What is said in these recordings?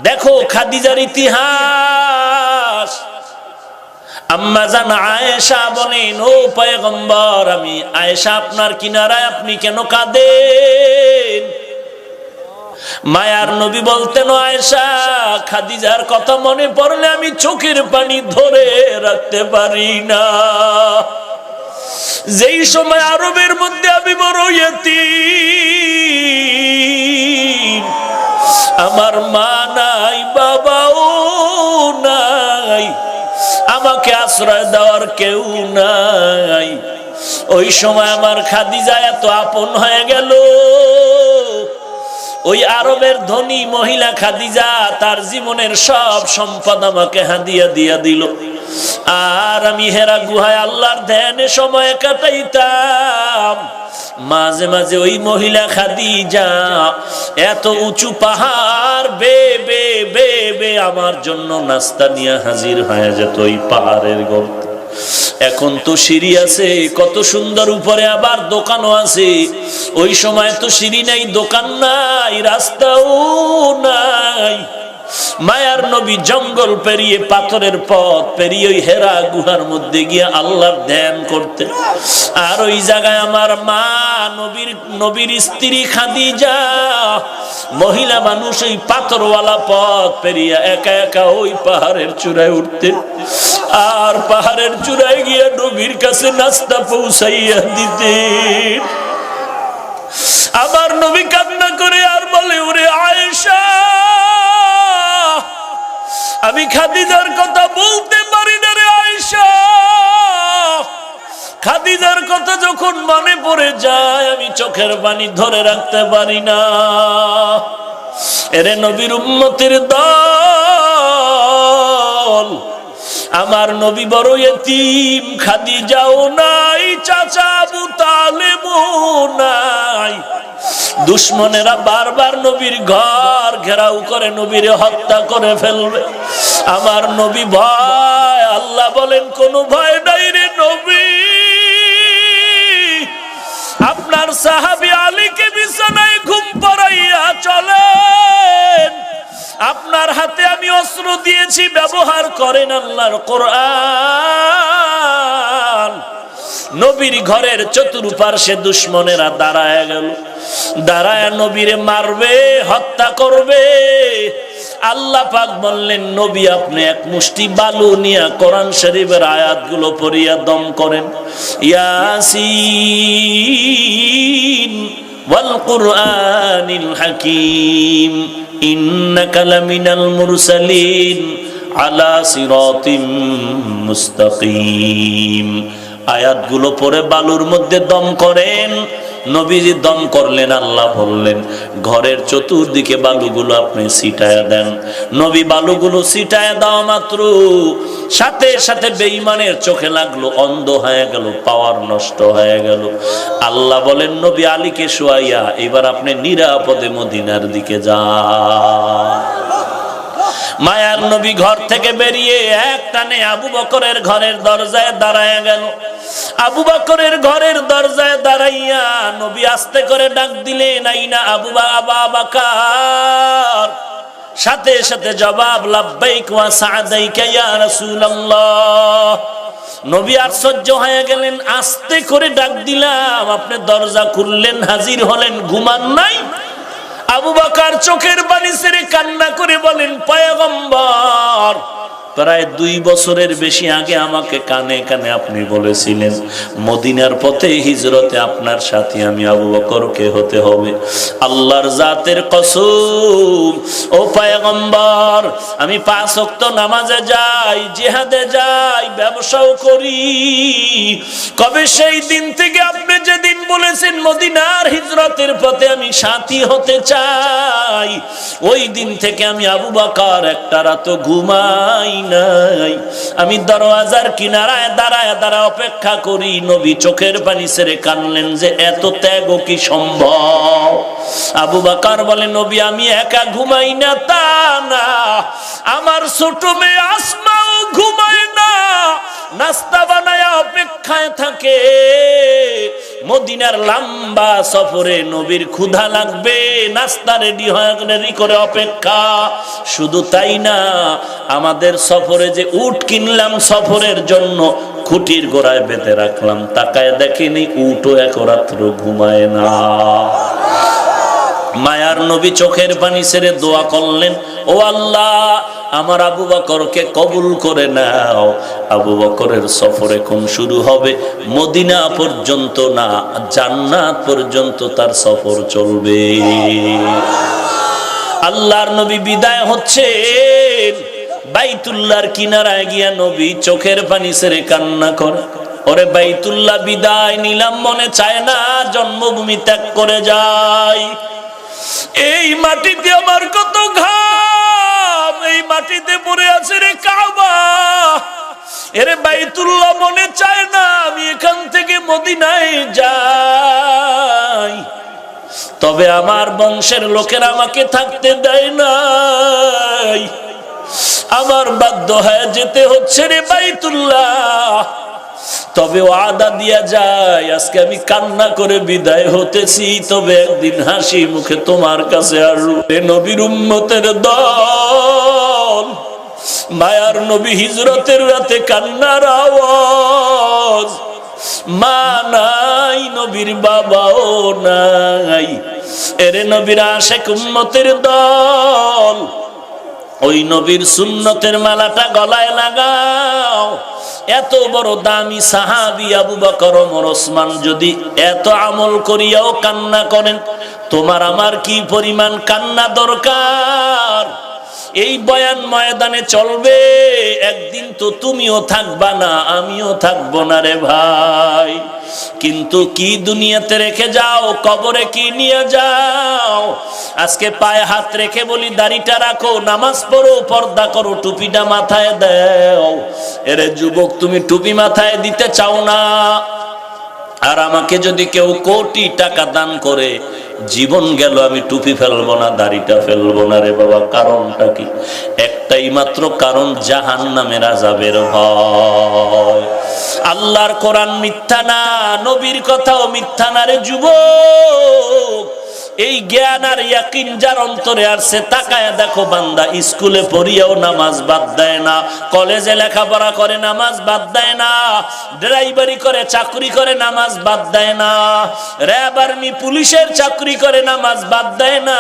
দেখো খাদিজার ইতিহাস। আম্মা জান আয়েশা বলেন, ও পয়গম্বর, আমি আয়েশা আপনার কিনারায়, আপনি কেন কাঁদেন? মায়ার নবী বলতেন, আয়েশা, খাদিজার কথা মনে পড়লে আমি চোখের পানি ধরে রাখতে পারি না। যেই সময় আরবের মধ্যে আমি বড় ইয়তীম, আমার মা নাই, বাবাও নাই, আমাকে আশ্রয় দেওয়ার কেউ নাই, ওই সময় আমার খাদিজা এত আপন হয়ে গেল। ওই আরবের ধনী মহিলা খাদিজা তার জীবনের সব সম্পদ আমাকে হাদিয়া দিয়া দিল, আর আমি হেরা গুহায় আল্লাহর ধ্যানে সময় কাটাইতাম। মাঝে মাঝে ওই মহিলা খাদিজা এত উঁচু পাহাড় বে বে আমার জন্য নাস্তা নিয়ে হাজির হয়ে যেত ওই পাহাড়ের গর্তে। এখন তো সিঁড়ি আছে, কত সুন্দর, উপরে আবার দোকানও আছে। ওই সময় তো সিঁড়ি নাই, দোকান নাই, রাস্তাও নাই। মায়ার নবী জঙ্গল পেরিয়ে, পাথরের পথ পেরিয়ে ওই হেরা গুহার মধ্যে গিয়ে আল্লাহর ধ্যান করতে। আর ওই জায়গায় আমার মা, নবীর স্ত্রী খাদিজা, মহিলা মানুষ, ওই পাথরওয়ালা পথ পেরিয়ে একা একা ওই পাহাড়ের চূড়ায় উঠতেন। আর পাহাড়ের চূড়ায় গিয়ে নবীর কাছে নাস্তা পৌঁছাইয়া দিতেন। আমার নবী কান্না করে আর বলে, ওরে আয়েশা, আমি খাদিজার কথা বলতে পারি না রে আয়েশা। খাদিজার কথা যখন মনে পড়ে যায়, আমি চোখের পানি ধরে রাখতে পারি না। এরে নবীর উম্মতের দল, আমার নবী বড় ইয়তীম, খাদিজাও নাই, চাচা আবু তালেবও নাই। দুশ্মনেরা বারবার নবীর ঘর ঘেরাও করে নবীরে হত্যা করে ফেলবে। আমার নবী ভয়, আল্লাহ বলেন, কোনো ভয় নাই রে নবী। আপনার সাহাবী আলীকে বিছানায় ঘুম পাড়াইয়া চলেন, আপনার হাতে আমি অস্ত্র দিয়েছি, ব্যবহার করেন আল্লাহর কোরআন। নবীর ঘরের চতুর্পার্শ্বে দুশ্মনেরা দাঁড়ায় গেল, দাঁড়ায় নবীরে মারবে, হত্যা করবে। আল্লাহ পাক বললেন, নবী আপনি এক মুষ্টি বালু নিয়ে কোরআন শরীফের আয়াতগুলো পড়িয়া দম করেন। ইয়াসিন ওয়াল কুরআনিল হাকীম ইন্নাকা লামিনাল মুরসালিন আলা সিরাতিম মুস্তাকিম। আয়াতগুলো পড়ে বালুর মধ্যে দম করেন। নবীজি দম করলেন, আল্লাহ বললেন, ঘরের চতুর্দিকে বালুগুলো আপনি ছিটায়া দেন। নবী বালুগুলো ছিটায়া দেওয়া মাত্র সাথে সাথে বেঈমানের চোখে লাগলো, অন্ধ হয়ে গেল, পাওয়ার নষ্ট হয়ে গেল। আল্লাহ বলেন, নবী আলীকে শোয়াইয়া এবার আপনি নিরাপদে মদিনার দিকে যান। মায়ার নবী ঘর থেকে বেরিয়ে এক টানে আবু বকরের ঘরের দরজায় দাঁড়ায় গেল। আবু বকরের ঘরের দরজায় দাঁড়াইয়া নবী আস্তে করে ডাক দিলেন, আইনা আবু বকর। সাথে সাথে জবাব, লাব্বাইক ওয়া সা'দাইকা ইয়া রাসূলুল্লাহ। নবী আশ্চর্য হয়ে গেলেন, আস্তে করে ডাক দিলাম, আপনি দরজা খুললেন, হাজির হলেন, ঘুমান নাই? আবু বকর চোখের পানি ছেড়ে কান্না করে বলেন, পয়গম্বর, প্রায় 2 বছরের বেশি আগে আমাকে কানে কানে আপনি বলেছিলেন, মদিনার পথে হিজরতে আপনার সাথী আমি আবু বকরকে হতে হবে। আল্লাহর জাতের কসম, ও পয়গম্বর, আমি 5 ওয়াক্ত নামাজে যাই, জিহাদে যাই, ব্যবসাও করি। কবে সেই দিন থেকে আপনি যেদিন বলেছেন মদিনার হিজরতের পথে আমি সাথী হতে চাই, ওই দিন থেকে আমি আবু বকর একটা রাত ঘুমাই নাই। আমি দরওয়াজার কিনারায় দাঁড়ায় দাঁড়ায় অপেক্ষা করি। নবী চোখের পানি ছেড়ে কানলেন যে এত ত্যাগ কি সম্ভব? আবু বকর বলে, নবী আমি একা ঘুমাই না তা না, আমার ছোট মেয়ে আসমাও ঘুমায় না, নাস্তা বানায় অপেক্ষায় থাকে। মদিনার লম্বা সফরে নবীর ক্ষুধা লাগবে, নাস্তা রেডি করে অপেক্ষা। শুধু তাই না, আমাদের সফরে যে উট কিনলাম সফরের জন্য, খুঁটির গোড়ায় বেঁধে রাখলাম, তাকায় দেখিনি উটও এক রাত্র ঘুমায় না। মায়ার নবী চোখের পানি ছেড়ে দোয়া করলেন, ও আল্লাহ, আমার আবু বকরকে কবুল করে নাও। আবু বকরের সফর এখন শুরু হবে, মদিনা পর্যন্ত না, জান্নাত পর্যন্ত তার সফর চলবে। আল্লাহর নবী বিদায় হচ্ছেন, বাইতুল্লাহর কিনারায় গিয়া নবী চোখের পানি ছেড়ে কান্না করে, ওরে বাইতুল্লাহ বিদায় নিলাম, মনে চায় না জন্মভূমি ত্যাগ করে যাই। এই মাটিতে আমার কত ঘাম, এই মাটিতে পড়ে আছে রে কাবা, এরে বাইতুল্লাহ মনে চায় না আমি এখান থেকে মদিনায় যাই। তবে আমার বংশের লোকেরা আমাকে থাকতে দেয় নাই, আমার বাধ্য হয়ে যেতে হচ্ছে রে বাইতুল্লাহ। তবে ওয়াদা দিয়া যায়, আজকে আমি কান্না করে বিদায় হতেছি, তবে একদিন হাসি মুখে তোমার কাছে আসবে। নবীর উম্মতের দল, মায়ার নবী হিজরতের রাতে কান্নার আওয়াজ, মা নাই, নবীর বাবাও নাই, এরে নবীর আশেক উম্মতের দল, ওই নবীর সুন্নতের মালাটা গলায় লাগাও। এত বড় দামি সাহাবী আবু বকর ওমর ওসমান যদি এত আমল করিয়াও কান্না করেন, তোমার আমার কি পরিমাণ কান্না দরকার। এই বয়ান ময়দানে চলবে, একদিন তো তুমিও থাকবা না, আমিও থাকবো না রে ভাই। কিন্তু কি দুনিয়াতে রেখে যাও, কবরে কি নিয়ে যাও। আজকে পায়ে হাত রেখে বলি, দাড়িটা রাখো, নামাজ পড়ো, পর্দা করো, টুপিটা মাথায় দাও। এরে যুবক, তুমি টুপি মাথায় দিতে চাও না, আর আমাকে যদি কেউ কোটি টাকা দান করে, জীবন গেল আমি টুপি ফেলবো না, দাড়িটা ফেলবো না রে বাবা। কারণটা কি? একটাই মাত্র কারণ, জাহান্নামের আযাবের ভয়। আল্লাহর কোরআন মিথ্যা না, নবীর কথাও মিথ্যা না রে যুবক। এই জ্ঞান আর ইয়াকিন যার অন্তরে আসছে, তাকায় দেখো বান্দা স্কুলে পড়িয়াও নামাজ বাদ দেয় না, কলেজে লেখাপড়া করে নামাজ বাদ দেয় না, ড্রাইভারি করে চাকরি করে নামাজ বাদ দেয় না, র্যাব আর্মি পুলিশের চাকরি করে নামাজ বাদ দেয় না,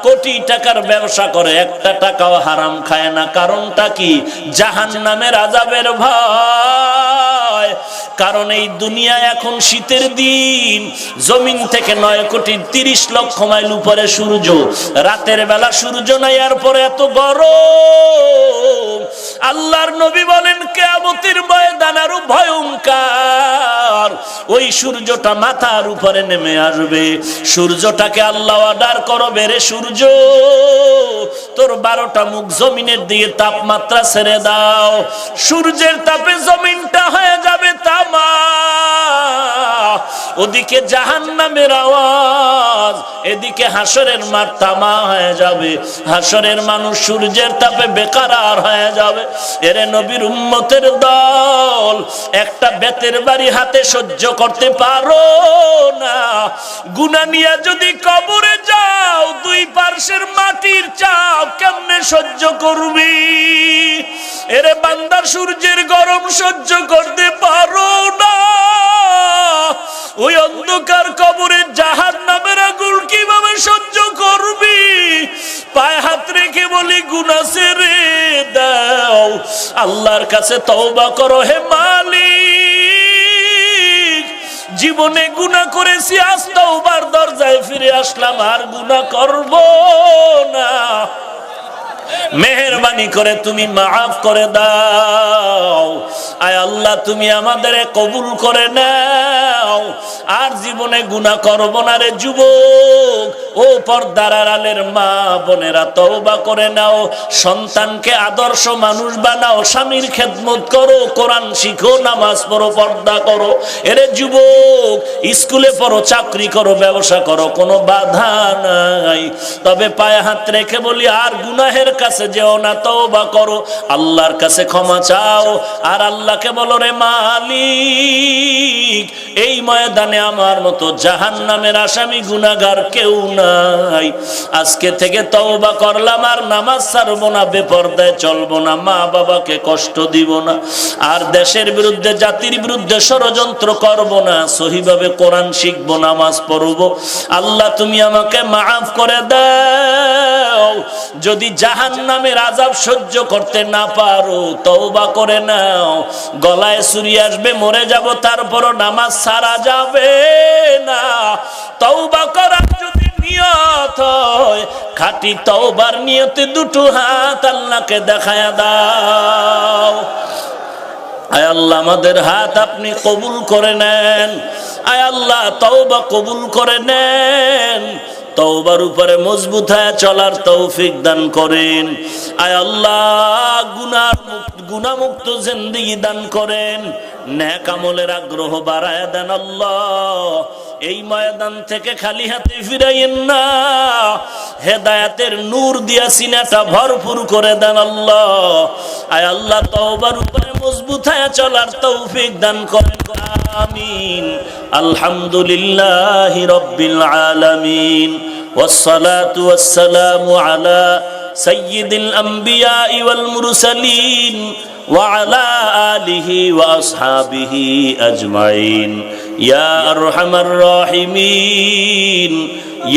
কোটি টাকার ব্যবসা করে, একটা টাকাও হারাম খায় না। কারণটা কি? জাহান্নামের আযাবের ভয়। কারণ এই দুনিয়া এখন শীতের দিন, জমিন থেকে 9,30,00,000 মাইল উপরে সূর্য, রাতের বেলা সূর্য নাই, এরপরে এত গরম। আল্লাহর নবী বলেন, কিয়ামতের ময়দান আরো ভয়ঙ্কর। ওই সূর্যটা মাথার উপরে নেমে আসবে, সূর্যটাকে আল্লাহ অর্ডার করবে, রে সূর্য, তোর 12টা মুখ জমিনের দিকে তাপমাত্রা ছেড়ে দাও। সূর্যের তাপে জমিনটা হয়ে যাবে তামা, ওদিকে জাহান্নামের আওয়াজ, এদিকে হাসরের মাঠ তামা হয়ে যাবে। হাসরের মানুষ সূর্যের তাপে বেকারার হয়ে যাবে। এরে নবীর উম্মতের দল, একটা বেতের বাড়ি হাতে সহ্য করতে পারো না, গুনাহ নিয়ে যদি কবরে যাও, দুই পার্শ্বের মাটির চাপ কেমনে সহ্য করবি? এরে বান্দা, সূর্যের গরম সহ্য করতে পারো না, ওই অন্ধকার কবরে জাহান্নামের আগুন কিভাবে সহ্য করবি? পায়ে হাত রেখে বলি, গুনাহ ছেড়ে দাও, আল্লাহর কাছে তওবা করো। হে মালিক, জীবনে গুনাহ করেছি, আজ তওবার দরজায় ফিরে আসলাম, আর গুনাহ করব না। মেহেরবানি করে তুমি মাফ করে দাও। আয় আল্লাহ, তুমি আমাদের কবুল করে নাও, আর জীবনে গুনাহ করব না রে যুবক। ও পর্দার আড়ালের মা বোনেরা, তওবা করে নাও, সন্তানকে আদর্শ মানুষ বানাও, স্বামীর খেদমত করো, কোরআন শিখো, নামাজ পড়ো, পর্দা করো। এরে যুবক, স্কুলে পড়ো, চাকরি করো, ব্যবসা করো, কোনো বাধা নাই। তবে পায়ে হাত রেখে বলি, আর গুনাহের কাছে যেও না, তওবা করো, আল্লাহর কাছে ক্ষমা চাও, আর আল্লাহকে বলো, রে মালিক, এই ময়দানে আমার মতো জাহান্নামের আসামি গুনাহগার কেউ নাই। আজকে থেকে তওবা করলাম, আর নামাজ ছাড়বো না, বেপরদায় চলবো না, মা বাবাকে কষ্ট দিব না, আর দেশের বিরুদ্ধে জাতির বিরুদ্ধে ষড়যন্ত্র করব না, সহিভাবে কোরআন শিখবো, নামাজ পড়বো। আল্লাহ তুমি আমাকে মাফ করে দাও। যদি জাহান্নামের আযাব সহ্য করতে না পারো, তওবা করে নাও। গলায় ছুরি আসবে, মরে যাব, তারপরও নামাজ ছাড়া যাবে না। তওবা করার যদি নিয়ত হয়, খাঁটি তওবার নিয়তে দুটো হাত আল্লাহকে দেখায়া দাও। আয় আল্লাহ, আমাদের হাত আপনি কবুল করে নেন। আয় আল্লাহ, তওবা কবুল করে নেন। তওবার উপরে মজবুত হয়ে চলার তৌফিক দান করেন। আয় আল্লাহ, গুনাহমুক্ত জিন্দেগি দান করেন। নেক আমলের আগ্রহ বাড়ায় দেন আল্লাহ। এই ময়দান থেকে খালি হাতে ফিরাইয়েন না, হেদায়েতের নূর দিয়া সিনাটা ভরপুর করে দেন আল্লাহ। আয় আল্লাহ, তওবার উপরে মজবুত হয়ে চলার তৌফিক দান করেন। আমিন। আলহামদুলিল্লাহি রাব্বিল আলামিন, والصلاة والسلام على سيد الأنبياء والمرسلين وعلى آله وأصحابه أجمعين يا أرحم الراحمين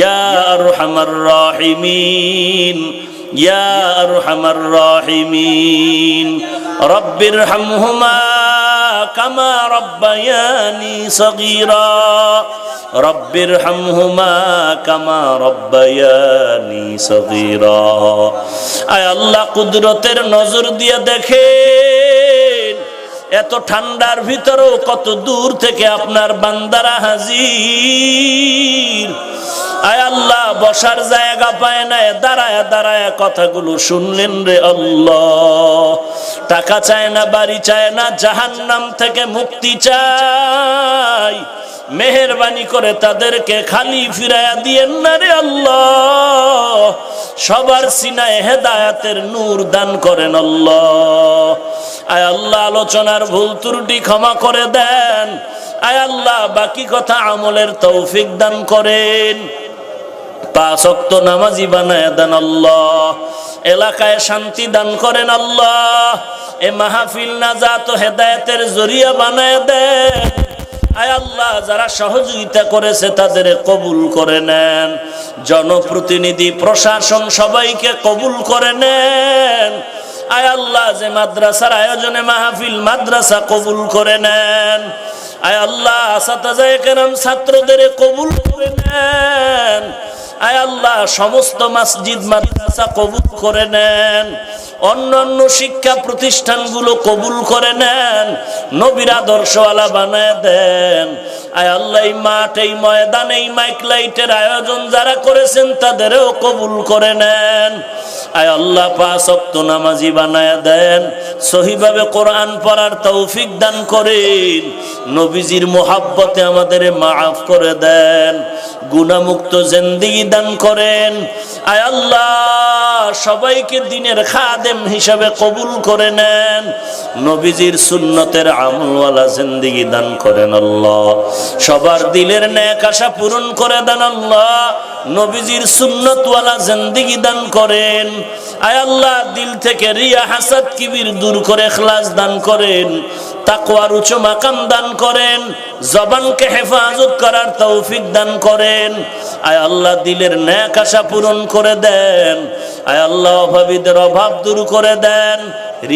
يا أرحم الراحمين يا أرحم الراحمين رب ارحمهما كما ربياني صغيرا رب ارحمهما كما ربياني صغيرا আয় আল্লাহ, কুদরতের নজর দিয়ে দেখেন, এত ঠান্ডার ভিতরেও কত দূর থেকে আপনার বান্দারা হাজির। আয় আল্লাহ, বসার জায়গা পায় না, দাঁড়ায় দাঁড়ায় কথাগুলো শুনলেন রে আল্লাহ। টাকা চায় না, বাড়ি চায় না, জাহান্নাম থেকে মুক্তি চায়। মেহেরবানি করে তাদেরকে খালি ফিরাইয়া দিয়েন না রে আল্লাহ। সবার সিনায় হেদায়েতের নূর দান করেন আল্লাহ। আয় আল্লাহ, আলোচনার ভুল ত্রুটি ক্ষমা করে দেন। আয় আল্লাহ, বাকি কথা আমলের তৌফিক দান করেন। 5 ওয়াক্ত নামাজি বানায় দেন আল্লাহ। এলাকায় শান্তি দান করেন আল্লাহ। এ মাহফিল নাজাত ও হেদায়েতের জরিয়া বানায় দেন। আয় আল্লাহ, যারা সহযোগিতা করেছে তাদের কবুল করে নেন। জনপ্রতিনিধি, প্রশাসন সবাইকে কবুল করে নেন। আয় আল্লাহ, যে মাদ্রাসার আয়োজনে মাহফিল, মাদ্রাসা কবুল করে নেন। আয় আল্লাহ, আসাতাজায়ে কেরাম ছাত্রদের কবুল করে নেন। আয় আল্লাহ, সমস্ত মসজিদ মাদ্রাসা কবুল করে নেন। অন্যান্য শিক্ষা প্রতিষ্ঠানগুলো কবুল করে নেন। নবীর আদর্শওয়ালা বানায় দেন। আয় আল্লাহ, এই মাঠ, এই ময়দান, এই মাইক লাইটের আয়োজন যারা করেছেন তাদেরও কবুল করে নেন। আয় আল্লাহ, 5 ওয়াক্ত নামাজি বানায় দেন। সহিভাবে কোরআন পড়ার তৌফিক দান করেন। নবীজির মোহাব্বতে আমাদের মাফ করে দেন। গুনাহমুক্ত জিন্দেগি দান করেন। আয় আল্লাহ, সবাইকে দিনের খাদেম হিসাবে কবুল করে নেন। নবীজির সুন্নতের আমলওয়ালা জিন্দেগি দান করেন আল্লাহ। সবার দিলের নেক আশা পূরণ করে দেন আল্লাহ। নবীজির সুন্নতওয়ালা জিন্দেগি দান করেন। আয় আল্লাহ, দিল থেকে রিয়া, হাসাদ, কিবির দূর করে ইখলাস দান করেন। তাকওয়ার উচ্চ মাকাম দান করেন। জবানকে হেফাজত করার তৌফিক দান করেন। আয় আল্লাহ, দিলের নেক আশা পূরণ করে দেন। আয় আল্লাহ, অভাবীদের অভাব দূর করে দেন।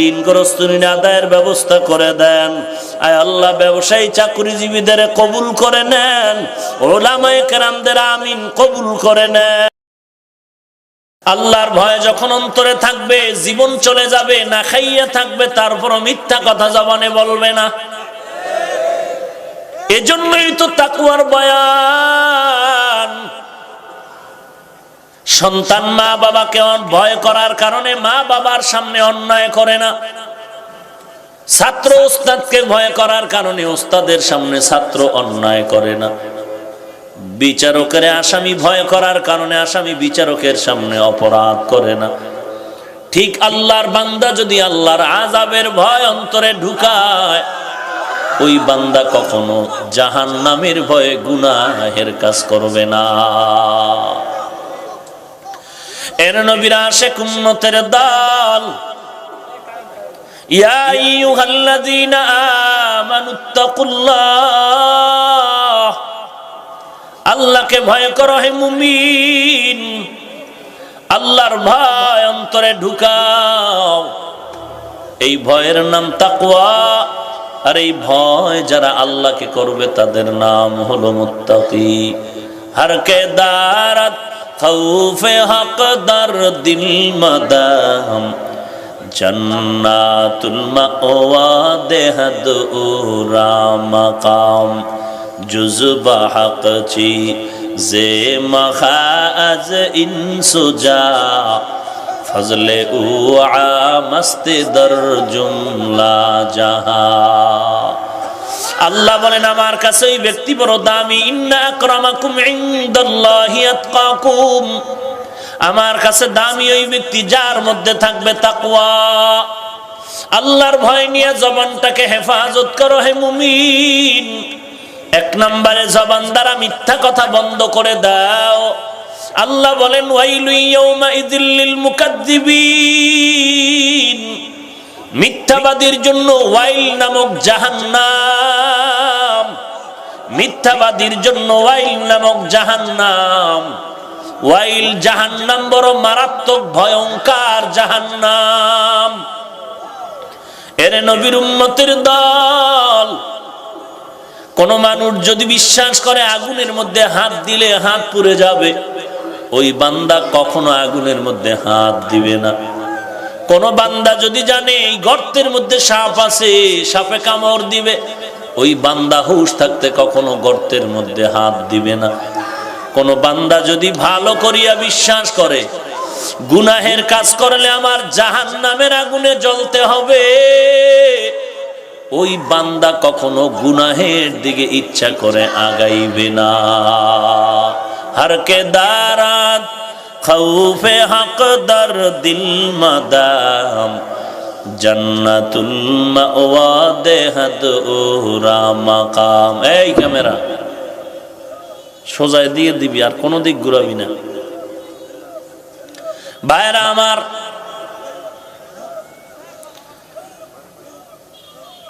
ঋণগ্রস্ত ঋণ আদায়ের ব্যবস্থা করে দেন। আয় আল্লাহ, ব্যবসায়ী চাকরিজীবীদের কবুল করে নেন। উলামায়ে কেরামদের আমিন কবুল করে নেন। আল্লাহর ভয় যখন অন্তরে থাকবে, জীবন চলে যাবে, না খাইয়া থাকবে, তারপরও মিথ্যা কথা জবানে বলবে না। এজন্যই তো তাকওয়ার বয়ান। সন্তান মা বাবাকে ভয় করার কারণে মা বাবার সামনে অন্যায় করে না। ছাত্র ওস্তাদকে ভয় করার কারণে ওস্তাদের সামনে ছাত্র অন্যায় করে না। বিচারকের আসামি ভয় করার কারণে আসামি বিচারকের সামনে অপরাধ করে না। ঠিক আল্লাহর বান্দা যদি আল্লাহর আযাবের ভয় অন্তরে ঢুকায়, ওই বান্দা কখনো জাহান্নামের ভয়ে গুনাহের কাজ করবে না। এর নবীর আশিক উম্মতের দল, ইয়া আইয়ুহাল্লাযীনা আমানুত্তাকুল্লাহ, আল্লাহকে ভয় করো হে মুমিন, আল্লাহর ভয় অন্তরে ঢুকাও। এই ভয়ের নাম তাকওয়া, আর এই ভয় যারা আল্লাহকে করবে তাদের নাম হলো মুত্তাকি। হর কে দারাত খৌফে হক দর দিল মাদাম, জান্নাতুল মাওয়া দেহদ উরা মাকাম, জুজবা হক চি জে মখাজ ইনসুজা, ফজলে উআ মস্তে দর জুমলা জাহা। আল্লাহ বলেন আমার কাছে ওই ব্যক্তি বড় দামি, ইন্না আকরামাকুম ইনদাল্লাহি আতকাকুম, আমার কাছে দামি ওই ব্যক্তি যার মধ্যে থাকবে তাকওয়া। আল্লাহর ভয় নিয়ে জবানটাকে হেফাজত করো হে মুমিন। এক নম্বরে জবান দ্বারা মিথ্যা কথা বন্ধ করে দাও। আল্লাহ বলেন ওয়াইলু ইয়াউমা ইযিল লিল মুকাদ্দিবিন, মিথ্যাবাদীর জন্য ওয়াইল নামক জাহান্নাম, মিথ্যাবাদীর জন্য ওয়াইল নামক জাহান্নাম। ওয়াইল জাহান্নাম বড় মারাত্মক ভয়ঙ্কর জাহান্নাম। এর নবীর উম্মতের দল, কোন মানুষ যদি বিশ্বাস করে আগুনের মধ্যে হাত দিলে হাত পুড়ে যাবে, ওই বান্দা কখনো আগুনের মধ্যে হাত দিবে না। কোন বান্দা যদি জানে এই গর্তের মধ্যে সাপ আছে, সাপে কামড় দিবে, ওই বান্দা হুঁশ থাকতে কখনো গর্তের মধ্যে হাত দিবে না। কোন বান্দা যদি ভালো করিয়া বিশ্বাস করে গুনাহের কাজ করলে আমার জাহান্নামের আগুনে জ্বলতে হবে, ওই বান্দা কখনো গুনাহের দিকে ইচ্ছা করে আগাইবে না। হর কে দারাত খৌফে হক দর দিল মাদাম, জান্নাতুল মাওয়া দেহদ উরা মাকাম। এই ক্যামেরা সোজা দিয়ে দিবি, আর কোন দিক ঘুরাবি না। ভাইরা আমার,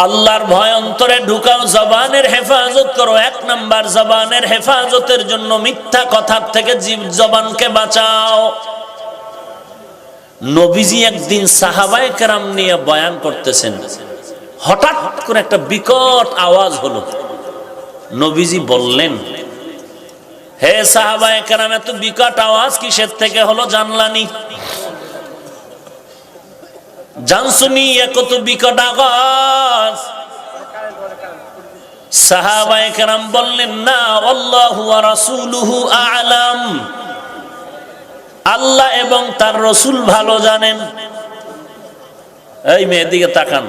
আল্লাহর ভয় অন্তরে ঢুকাও, জবানের হেফাজত করো। এক নাম্বার জবানের হেফাজতের জন্য মিথ্যা কথার থেকে জীব জবানকে বাঁচাও। নবীজি একদিন সাহাবায়ে কেরাম নিয়ে বয়ান করতেছেন, হঠাৎ করে একটা বিকট আওয়াজ হলো। নবীজি বললেন, হে সাহাবায়ে কেরাম, এত বিকট আওয়াজ কিসের থেকে হলো জানলানি? জানসুনি কত বিকট আওয়াজ? সাহাবায়ে কেরাম বললেন, না, আল্লাহু ওয়া রাসূলুহু আ'লাম, আল্লাহ এবং তার রাসূল ভালো জানেন। এই মেয়ের দিকে তাকান,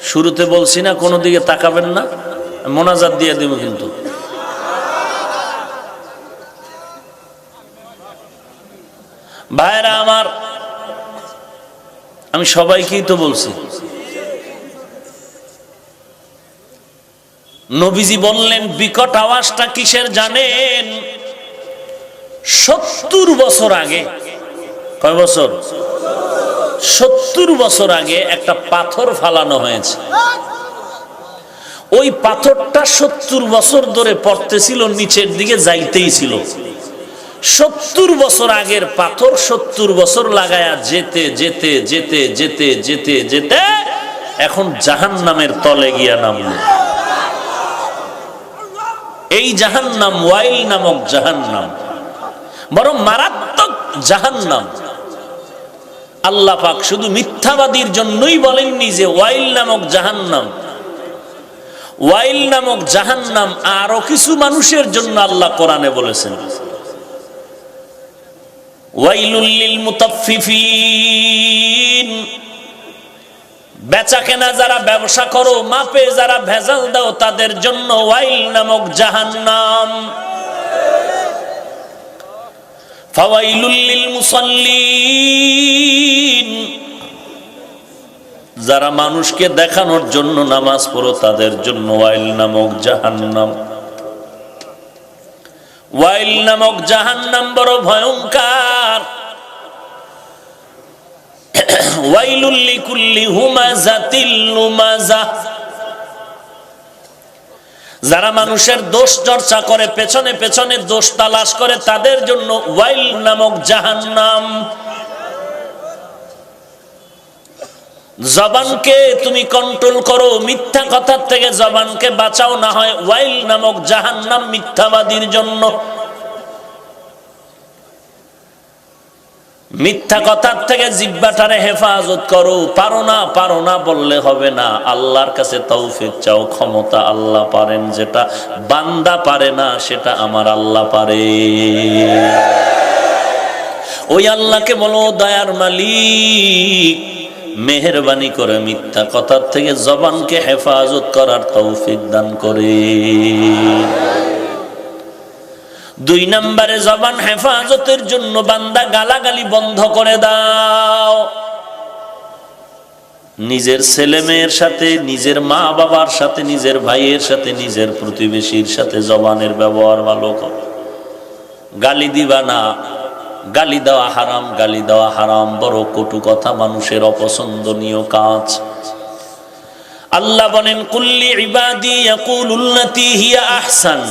শুরুতে বলছি না কোনো দিকে তাকাবেন না, মোনাজাত দিয়ে দেব কিন্তু। ভাইরা আমার, আমি সবাইকেই তো বলছি, নবীজি বললেন বিকট আওয়াজটা কিসের জানেন? 70 বছর আগে, কয় বছর? 70 বছর আগে একটা পাথর ফালানো হয়েছে। ওই পাথরটা 70 বছর ধরে পড়তেছিল, নিচের দিকে যাইতেই ছিল। 70 বছর আগের পাথর 70 বছর লাগায়া যেতে যেতে যেতে যেতে যেতে যেতে এখন জাহান্নামের তলে গিয়া নামল। এই জাহান্নাম ওয়াইল নামক জাহান্নাম, বড় মারাত্মক জাহান্নাম। আল্লাহ পাক শুধু মিথ্যাবাদীর জন্যই বলেননি যে ওয়াইল নামক জাহান্নাম। ওয়াইল নামক জাহান্নাম আরো কিছু মানুষের জন্য আল্লাহ কোরআনে বলেছেন, ওয়াইলুল লিল মুতাফফিফিন, বেচা কেনা যারা ব্যবসা করো, মাপে যারা ভেজাল দাও, তাদের জন্য ওয়াইল নামক জাহান্নাম। ফাওয়াইলুল লিল মুসাল্লিন, যারা মানুষকে দেখানোর জন্য নামাজ পড়ো তাদের জন্য ওয়াইল নামক জাহান্নাম। ওয়াইল নামক জাহান্নাম বড় ভয়ঙ্কর। ওয়াইলুল লিকুল্লি হুমাযাতিল লুমাযা, যারা মানুষের দোষ চর্চা করে, পেছনে পেছনে দোষ তালাশ করে, তাদের জন্য ওয়াইল নামক জাহান্নাম। জবানকে তুমি কন্ট্রোল করো, মিথ্যা কথার থেকে জবানকে বাঁচাও, না হয় ওয়াইল নামক জাহান্নাম মিথ্যাবাদীর জন্য। মিথ্যা কথার থেকে জিহ্বাটারে হেফাজত করো। পারো না বললে হবে না, আল্লাহর কাছে তৌফিক চাও। ক্ষমতা আল্লাহ পারেন, যেটা বান্দা পারে না সেটা আমার আল্লাহ পারে। ওই আল্লাহকে বলো, দয়ার মালিক মেহেরবানি করে মিথ্যা কথার থেকে জবানকে হেফাজত করার তৌফিক দান করে। 2 নম্বরে জবান হেফাজতের জন্য বান্দা গালাগালি বন্ধ করে দাও। নিজের ছেলে মেয়ের সাথে, নিজের মা বাবার সাথে, নিজের ভাইয়ের সাথে, নিজের প্রতিবেশীর সাথে জবানের ব্যবহার ভালো করো। গালি দিবা না, গালি দেওয়া হারাম। গালি দেওয়া হারাম, বড় কটু কথা, মানুষের অপছন্দনীয় কাজ। আল্লাহ বলেন, কুল্লি ইবাদি ইয়াকুলুল্লাতী হিয়া আহসান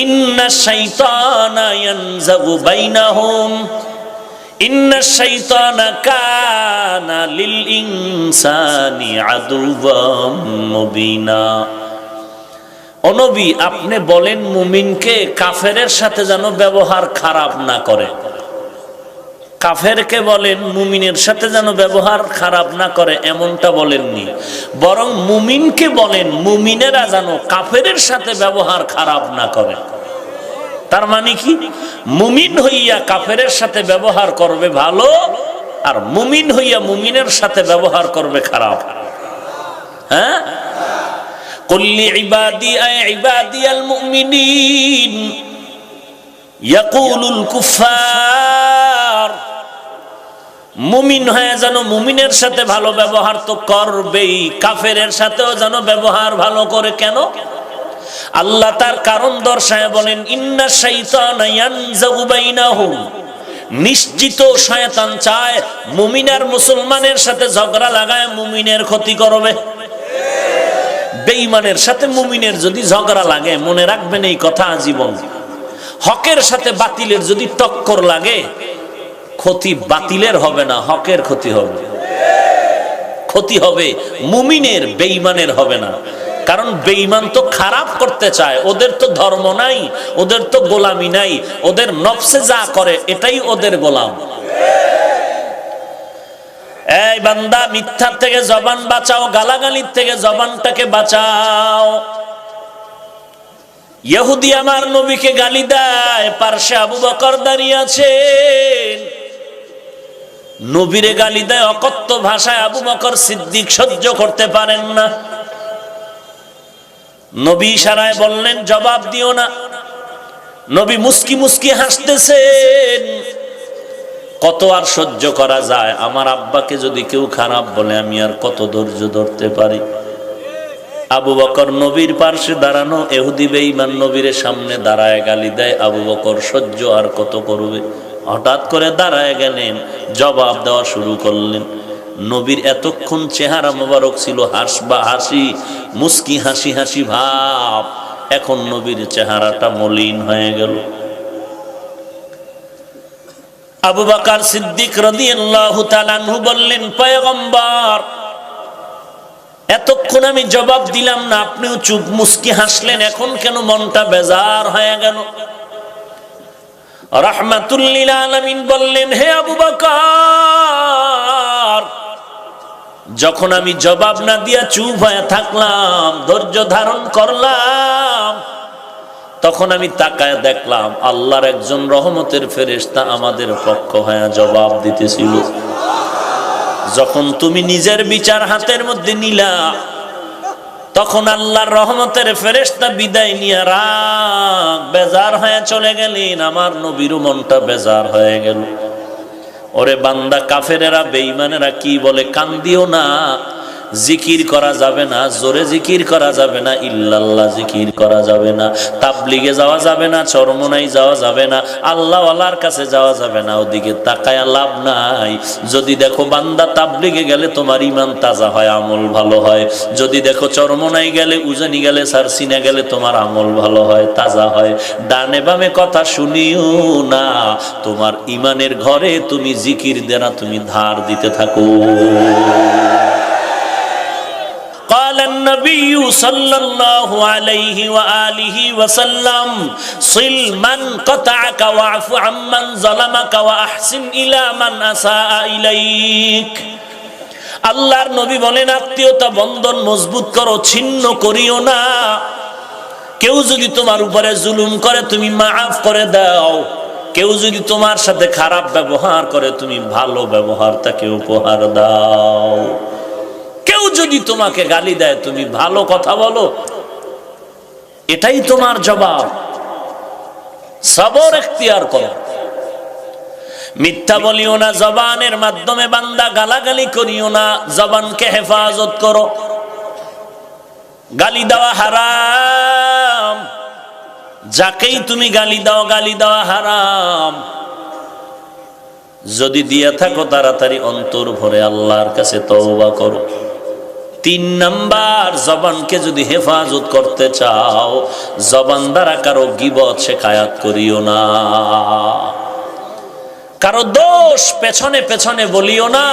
ইন্নাশ শাইতানা ইয়ানজাগু বাইনাহুম ইন্নাশ শাইতানা কানা লিল ইনসানি আদুওয়াম মুবিনা। ও নবী, আপনি বলেন মুমিনকে কাফেরের সাথে যেন ব্যবহার খারাপ না করে। কাফেরকে বলেন মুমিনের সাথে যেন ব্যবহার খারাপ না করে, এমনটা বলেননি। বরং মুমিনকে বলেন মুমিনেরা যেন কাফেরের সাথে ব্যবহার খারাপ না করে। তার মানে কি? মুমিন হইয়া কাফেরের সাথে ব্যবহার করবে ভালো, আর মুমিন হইয়া মুমিনের সাথে ব্যবহার করবে খারাপ। হ্যাঁ, কুল্লি ইবাদি আয় ইবাদিয়াল মুমিনিন ইয়াকুলুল কুফার, মুমিন হয়ে যেন মুমিনের সাথে ভালো ব্যবহার তো করবেই, কাফেরের সাথেও যেন ব্যবহার ভালো করে। কেন? আল্লাহ তার কারণ দর্শায় বলেন, ইন্নাশ শাইতানা ইয়ানজাগু বাইনাহুম, নিশ্চিত শয়তান চায় মুমিন আর মুসলমানের সাথে ঝগড়া লাগায় মুমিনের ক্ষতি করবে। বেঈমানের সাথে মুমিনের যদি ঝগড়া লাগে, মনে রাখবেন এই কথা আজীবন। হকের সাথে বাতিলের যদি টক্কর লাগে, ক্ষতি বাতিলের হবে না, হকের ক্ষতি হবে। ক্ষতি হবে মুমিনের, বেঈমানের হবে না। কারণ বেঈমান তো খারাপ করতে চায়, ওদের তো ধর্ম নাই, ওদের তো গোলামি নাই, ওদের নফসে যা করে এটাই ওদের গোলাম। এই বান্দা, মিথ্যার থেকে জবান বাঁচাও, গালাগালির থেকে জবানটাকে বাঁচাও। ইহুদি আমার নবীকে গালি দেয়, পার্শ্বে আবু বকর দাঁড়িয়ে আছেন, নবীরে গালি দেয় অকথ্য ভাষায়। আবু বকর সিদ্দিক সহ্য করতে পারেন না। নবী ইশারায় বললেন, জবাব দিও না। নবী মুস্কি মুস্কি হাসতেছেন। কত আর সহ্য করা যায়? আমার আব্বাকে যদি কেউ খারাপ বলে, আমি আর কত ধৈর্য ধরতে পারি? আবু বকর নবীর পার্শ্বে দাঁড়ানো, ইহুদি বেঈমান নবীর সামনে দাঁড়ায় গালি দেয়। আবু বকর সহ্য আর কত করবে? হঠাৎ করে দাঁড়ায় গেলেন, জবাব দেওয়া শুরু করলেন। নবীর এতক্ষণ চেহারা মোবারক ছিল হাসি, মুস্কি হাসি হাসি ভাব, এখন নবীর চেহারাটা মলিন হয়ে গেল। আবু বকর সিদ্দিক রাদিয়াল্লাহু তাআলা আনহু বললেন, পয়গম্বর, এতক্ষণ আমি জবাব দিলাম না, আপনিও চুপ মুস্কি হাসলেন, এখন কেন মনটা বেজার হয়ে গেল? রাহমাতুল লিল আলামিন বললেন, হে আবু বকর, যখন আমি জবাব না দিয়া চুপ হয়ে থাকলাম, ধৈর্য ধারণ করলাম, তখন আমি তাকায় দেখলাম আল্লাহর একজন রহমতের ফেরেশতা আমাদের পক্ষ হয়ে জবাব দিতেছিল। যখন তুমি নিজের বিচার হাতের মধ্যে নিলা, তখন আল্লাহর রহমতের ফেরেশতা বিদায় নিয়ে রাগ বেজার হয়ে চলে গেলেন। আমার নবীর মনটা বেজার হয়ে গেল। ওরে বান্দা, কাফেরেরা বেঈমানেরা কি বলে, কান্দিও না, জিকির করা যাবে না, জোরে জিকির করা যাবে না, ইল্লাল্লাহ জিকির করা যাবে না, তাবলিগে যাওয়া যাবে না, চরমনাই যাওয়া যাবে না, আল্লাহওয়ালার কাছে যাওয়া যাবে না, ওদিকে তাকায় লাভ নাই। যদি দেখো বান্দা তাবলিগে গেলে তোমার ইমান তাজা হয়, আমল ভালো হয়। যদি দেখো চরমনাই গেলে, উজানি গেলে, সারসিনা গেলে তোমার আমল ভালো হয়, তাজা হয়। ডানে বামে কথা শুনিও না, তোমার ইমানের ঘরে তুমি জিকির দেনা তুমি ধার দিতে থাকো। قال النبي صلى الله عليه وآله وسلم صل من قطعك واعف عمن ظلمك وأحسن إلى من أساء إليك। আল্লাহর নবী বলেন, আত্মীয়তা বন্ধন মজবুত করো, ছিন্ন করিও না। কেউ যদি তোমার উপরে জুলুম করে তুমি মাফ করে দাও। কেউ যদি তোমার সাথে খারাপ ব্যবহার করে তুমি ভালো ব্যবহার তাকে উপহার দাও। কেউ যদি তোমাকে গালি দেয় তুমি ভালো কথা বলো, এটাই তোমার জবাব। সবর এখতিয়ার করো, মিথ্যা বলিও না, জবানের মাধ্যমে বান্দা গালাগালি করিও না, জবানকে হেফাজত করো। গালি দেওয়া হারাম, যাকেই তুমি গালি দাও গালি দেওয়া হারাম। যদি দিয়ে থাকো তাড়াতাড়ি অন্তর ভরে আল্লাহর কাছে তওবা করো। 3 নাম্বার, জবানকে যদি হেফাজত করতে চাও, জবান দ্বারা কারো গীবত শিকায়াত করিও না, কারো দোষ পেছনে পেছনে বলিও না।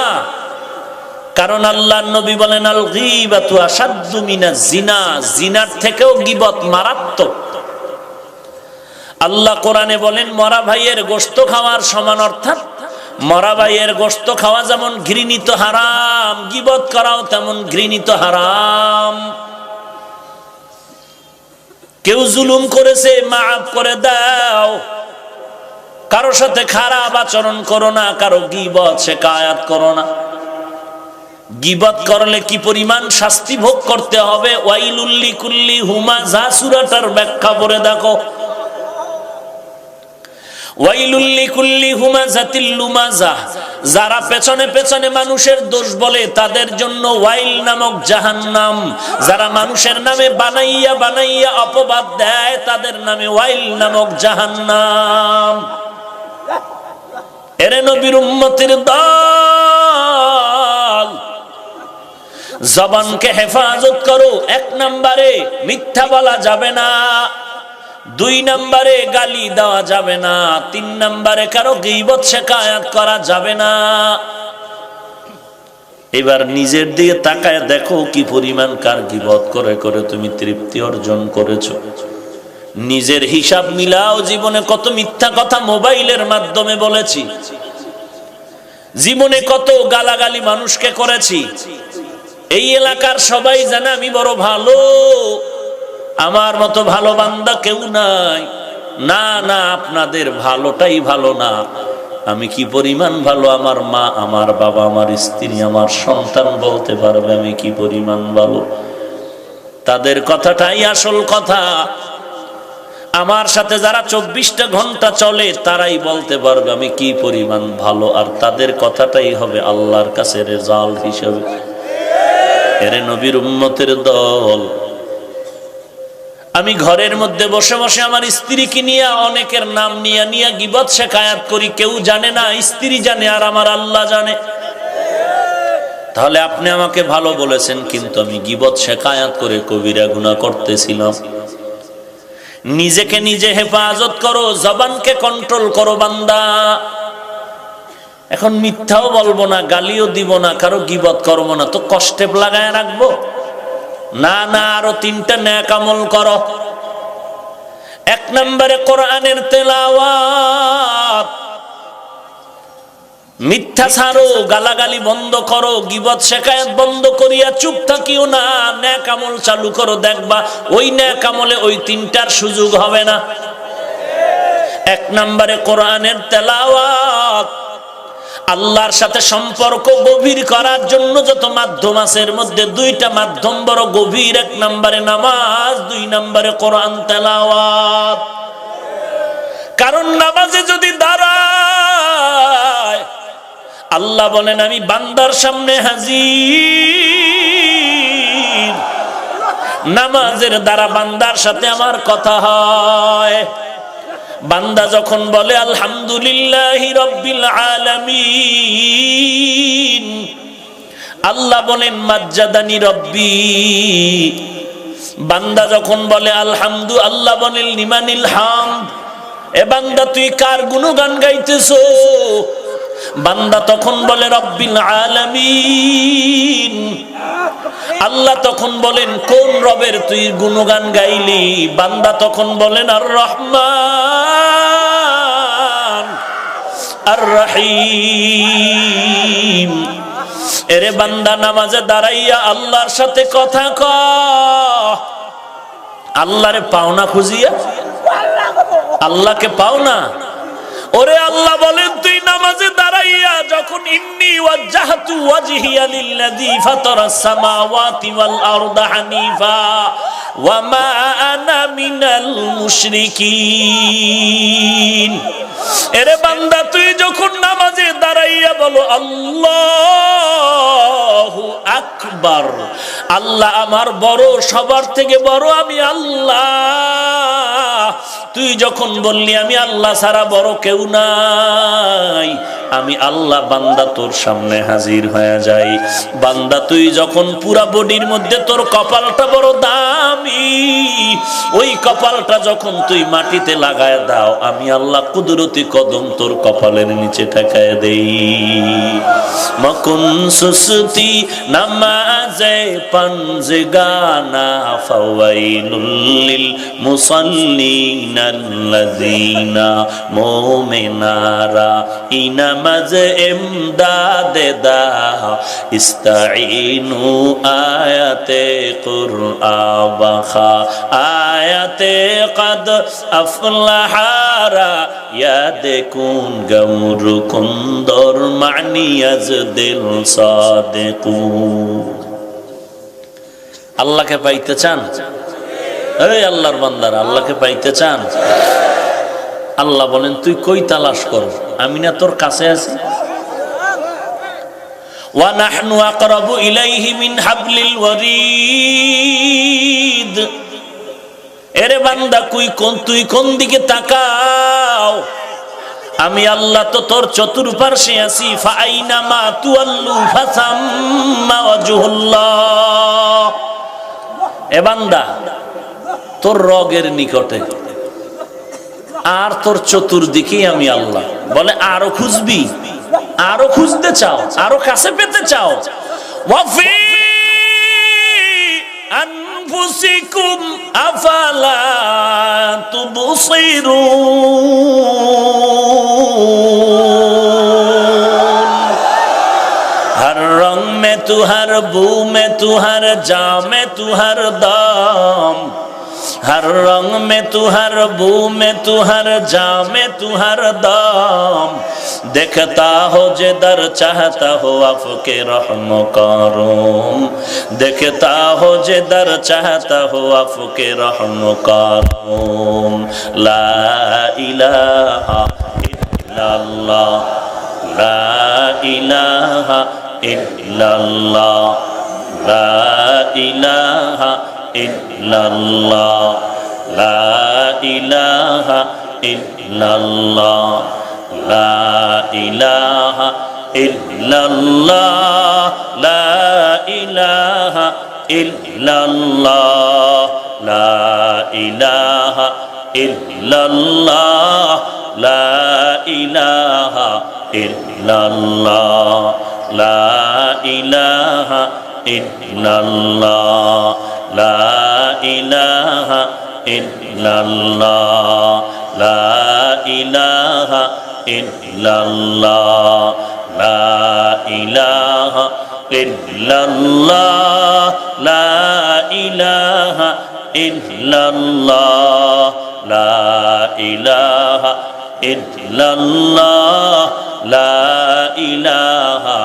কারণ আল্লাহর নবী বলেন, আল গীবাতু আশাদ্দু মিনাজ জিনা, জিনার থেকেও গীবত মারাত্মক। আল্লাহ কোরআনে বলেন, মরা ভাইয়ের গোশত খাওয়ার সমান, অর্থাৎ মরা ভাইয়ের গোশত খাওয়া যেমন ঘৃণিত হারাম, গীবত করাও তেমন ঘৃণিত হারাম। কেউ জুলুম করেছে মাফ করে দাও, কারো সাথে খারাপ আচরণ করো না, কারো গীবত শিকায়াত করো না। গীবত করলে কি পরিমাণ শাস্তি ভোগ করতে হবে, ওয়াইলুল লিকুল্লি হুমাযা সূরাটার ব্যাখ্যা পড়ে দেখো। ওয়াইলুল লিকুল্লি হুমাযাতিল লুমাযা, যারা পেছনে পেছনে মানুষের দোষ বলে তাদের জন্য ওয়াইল নামক জাহান্নাম। যারা মানুষের নামে বানাইয়া বানাইয়া অপবাদ দেয় তাদের নামে ওয়াইল নামক জাহান্নাম। এরে নবীর উম্মতের দল, জবানকে হেফাজত করো। 1 নম্বরে মিথ্যা বলা যাবে না, 2 নম্বরে গালি দেওয়া যাবে না, 3 নম্বরে কারো গীবত শিকায়াত করা যাবে না। এবার নিজের দিকে তাকায় দেখো কি পরিমাণ কার গীবত করে করে তুমি তৃপ্তি অর্জন করেছো। নিজের হিসাব মিলাও, জীবনে কত মিথ্যা কথা মোবাইলের মাধ্যমে বলেছি, জীবনে কত গালাগালি মানুষকে করেছি। এই এলাকার সবাই জানে আমি বড় ভালো, আমার মতো ভালো বান্দা কেউ নাই। না না, আপনাদের ভালোটাই ভালো না। আমি কি পরিমাণ ভালো, আমার মা, আমার বাবা, আমার স্ত্রী, আমার সন্তান বলতে পারবে আমি কি পরিমাণ ভালো। তাদের কথাটাই আসল কথা। আমার সাথে যারা 24টা ঘন্টা চলে তারাই বলতে পারবে আমি কি পরিমাণ ভালো, আর তাদের কথাটাই হবে আল্লাহর কাছে রেজাল্ট হিসেবে। এরে নবীর উম্মতের দল, আমি ঘরের মধ্যে বসে বসে আমার স্ত্রীকে নিয়ে অনেকের নাম নিয়ে নিয়ে গীবত শিকায়াত করি, কেউ জানে না, স্ত্রী জানে আর আমার আল্লাহ জানে। তাহলে আপনি আমাকে ভালো বলেছেন, কিন্তু আমি গীবত শিকায়াত করে কবিরা গুনাহ করতেছিলাম। নিজেকে নিজে হেফাজত করো, জবানকে কন্ট্রোল করো বান্দা। এখন মিথ্যাও বলবো না, গালিও দিব না, কারো গীবত করবো না, তো কষ্টে লাগায় রাখবো না। না, আরো 3টা নেক আমল করো। 1 নম্বরে কোরআনের তেলাওয়াত, মিথ্যা ছাড়ো, গালাগালি বন্ধ করো, গীবত শিকায়াত বন্ধ করিয়া চুপ থাকিও না, নেক আমল চালু করো। দেখবা ওই নেক আমলে ওই 3টার সুযোগ হবে না। 1 নম্বরে কোরআনের তেলাওয়াত, আল্লাহর সাথে সম্পর্ক গভীর করার জন্য যত মাধ্যম আছে এর মধ্যে দুইটা মাধ্যম বড় গভীর। এক নম্বরে নামাজ, দুই নম্বরে কোরআন তেলাওয়াত। কারণ নামাজে যদি দাঁড়ায়, আল্লাহ বলেন আমি বান্দার সামনে হাজির। নামাজের দ্বারা বান্দার সাথে আমার কথা হয়। বান্দা যখন বলে আলহামদুলিল্লাহি রাব্বিল আলামিন, আল্লাহ বলেন মাজ্জাদানি রব্বি। বান্দা যখন বলে আলহামদু, আল্লাহ বলেন লিমানিল হামদ। এ বান্দা তুই কার গুণগান গাইতেছো? বান্দা তখন বলে রব্বিল আলামিন। আল্লাহ তখন বলেন কোন রবের তুই গুণগান গাইলি? বান্দা তখন বলেন আর রহমান আর রহিম। এরে বান্দা নামাজে দাঁড়াইয়া আল্লাহর সাথে কথা ক। আল্লাহরে পাও না খুঁজিয়া? আল্লাহকে পাও না? ওরে আল্লাহ বলেন তুই নামাজে দাঁড়াইয়া যখন ইন্নী ওয়াজ্জাহতু ওয়াজহিয়া লিল্লাযী ফাতারাস সামাওয়াতি ওয়াল আরদা হানিফা ওয়া মা আনা মিনাল মুশরিকিন। এরে বান্দা তুই যখন নামাজে দাঁড়াইয়া বলো আল্লাহু আকবার, আল্লাহ আমার বড়, সবার থেকে বড় আমি আল্লাহ। তুই যখন বললি আমি আল্লাহ ছাড়া বড় কেউ নাই, আমি আল্লাহ বান্দা তোর সামনে হাজির হয়ে যাই। বান্দা তুই যখন পুরা বডির মধ্যে তোর কপালটা বড় দামি, ওই কপালটা যখন তুই মাটিতে লাগায় দাও, আমি আল্লাহ কুদরতি কদম তোর কপালের নিচে ঠেকায় দেই। মকুন সুস্তি নামাজে পাঞ্জগানা ফাওয়াইলুল লিল মুসাল্লিন আল্লাযীনা মুমিনারা ইনামাজ ইমদাদে দা ইস্তাঈনু আয়াতে কুরআবা আয়াতে কদ আফলাহারা ইয়াদকুন গামরুকুম দর মানিয়াজ দিল সাদিকু। আল্লাহকে পাইতে চান? এই আল্লাহর বান্দারা, আল্লাহকে পাইতে চান? আল্লাহ বলেন তুই কই তালাশ কর, আমি না তোর কাছে আছি। ওয়া নাহনু আকরাবু ইলাইহি মিন হাবলিল ওয়ারিদ। এরে বান্দা তুই কোন দিকে তাকাও, আমি আল্লাহ তো তোর চতুর্পার্শ্বে আছি। ফাআইনামা তুআল্লু ফাসাম্মা ওয়াজহুল্লাহ। এ বান্দা তোর রগের নিকটে আর তোর চতুর্দিকেই আমি আল্লাহ। বলে আরো খুঁজবি, আরো খুঁজতে চাও, আরো কাছে পেতে চাও? ওয়াফি আনফুসিকুম আফালা তুবসিরুন। हर रंग में तू, हर बू में तू, हर जा में तू, हर दाम। हर रंग में तू, हर बू में तू, हर जा में तू, हर दाम। देखता हो जिधर चाहता हो आपके रहम करूम। देखता हो जिधर चाहता हो आपके रहम करूम। ला इलाहा इल्लल्लाह, ला इलाहा इल्लल्लाह, ला इलाहा इल्लल्लाह, ला इलाहा इल्लल्लाह, ला इलाहा इल्लल्लाह, ला इलाहा इल्लल्लाह, ला इलाहा इल्लल्लाह, ला इलाहा इल्लल्लाह, ला इलाहा इल्लल्लाह, ला इलाहा इल्लल्लाह, ला इलाहा इल्लल्लाह, ला इलाहा इल्लल्लाह, ला इलाहा इल्लल्लाह, ला इलाहा इल्लल्लाह, লা ইলাহা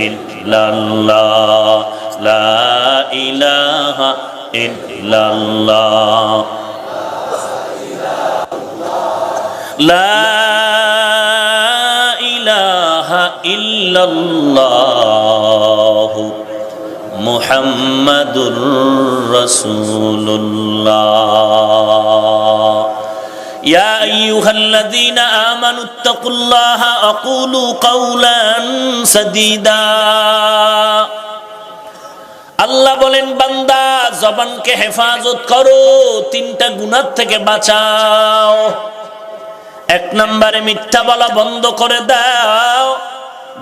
ইল্লাল্লাহ লা ইলাহা ইল্লাল্লাহ লা ইলাহা ইল্লাল্লাহ মুহাম্মাদুর রাসূলুল্লাহ ইয়া আইয়ুহাল্লাযীনা আমানুত্তাকুল্লাহা আকুলু কাওলান সাদীদা আল্লাহ বলেন বান্দা জবানকে হেফাজত করো তিনটা গুনাহ থেকে বাঁচাও এক নম্বরে মিথ্যা বলা বন্ধ করে দাও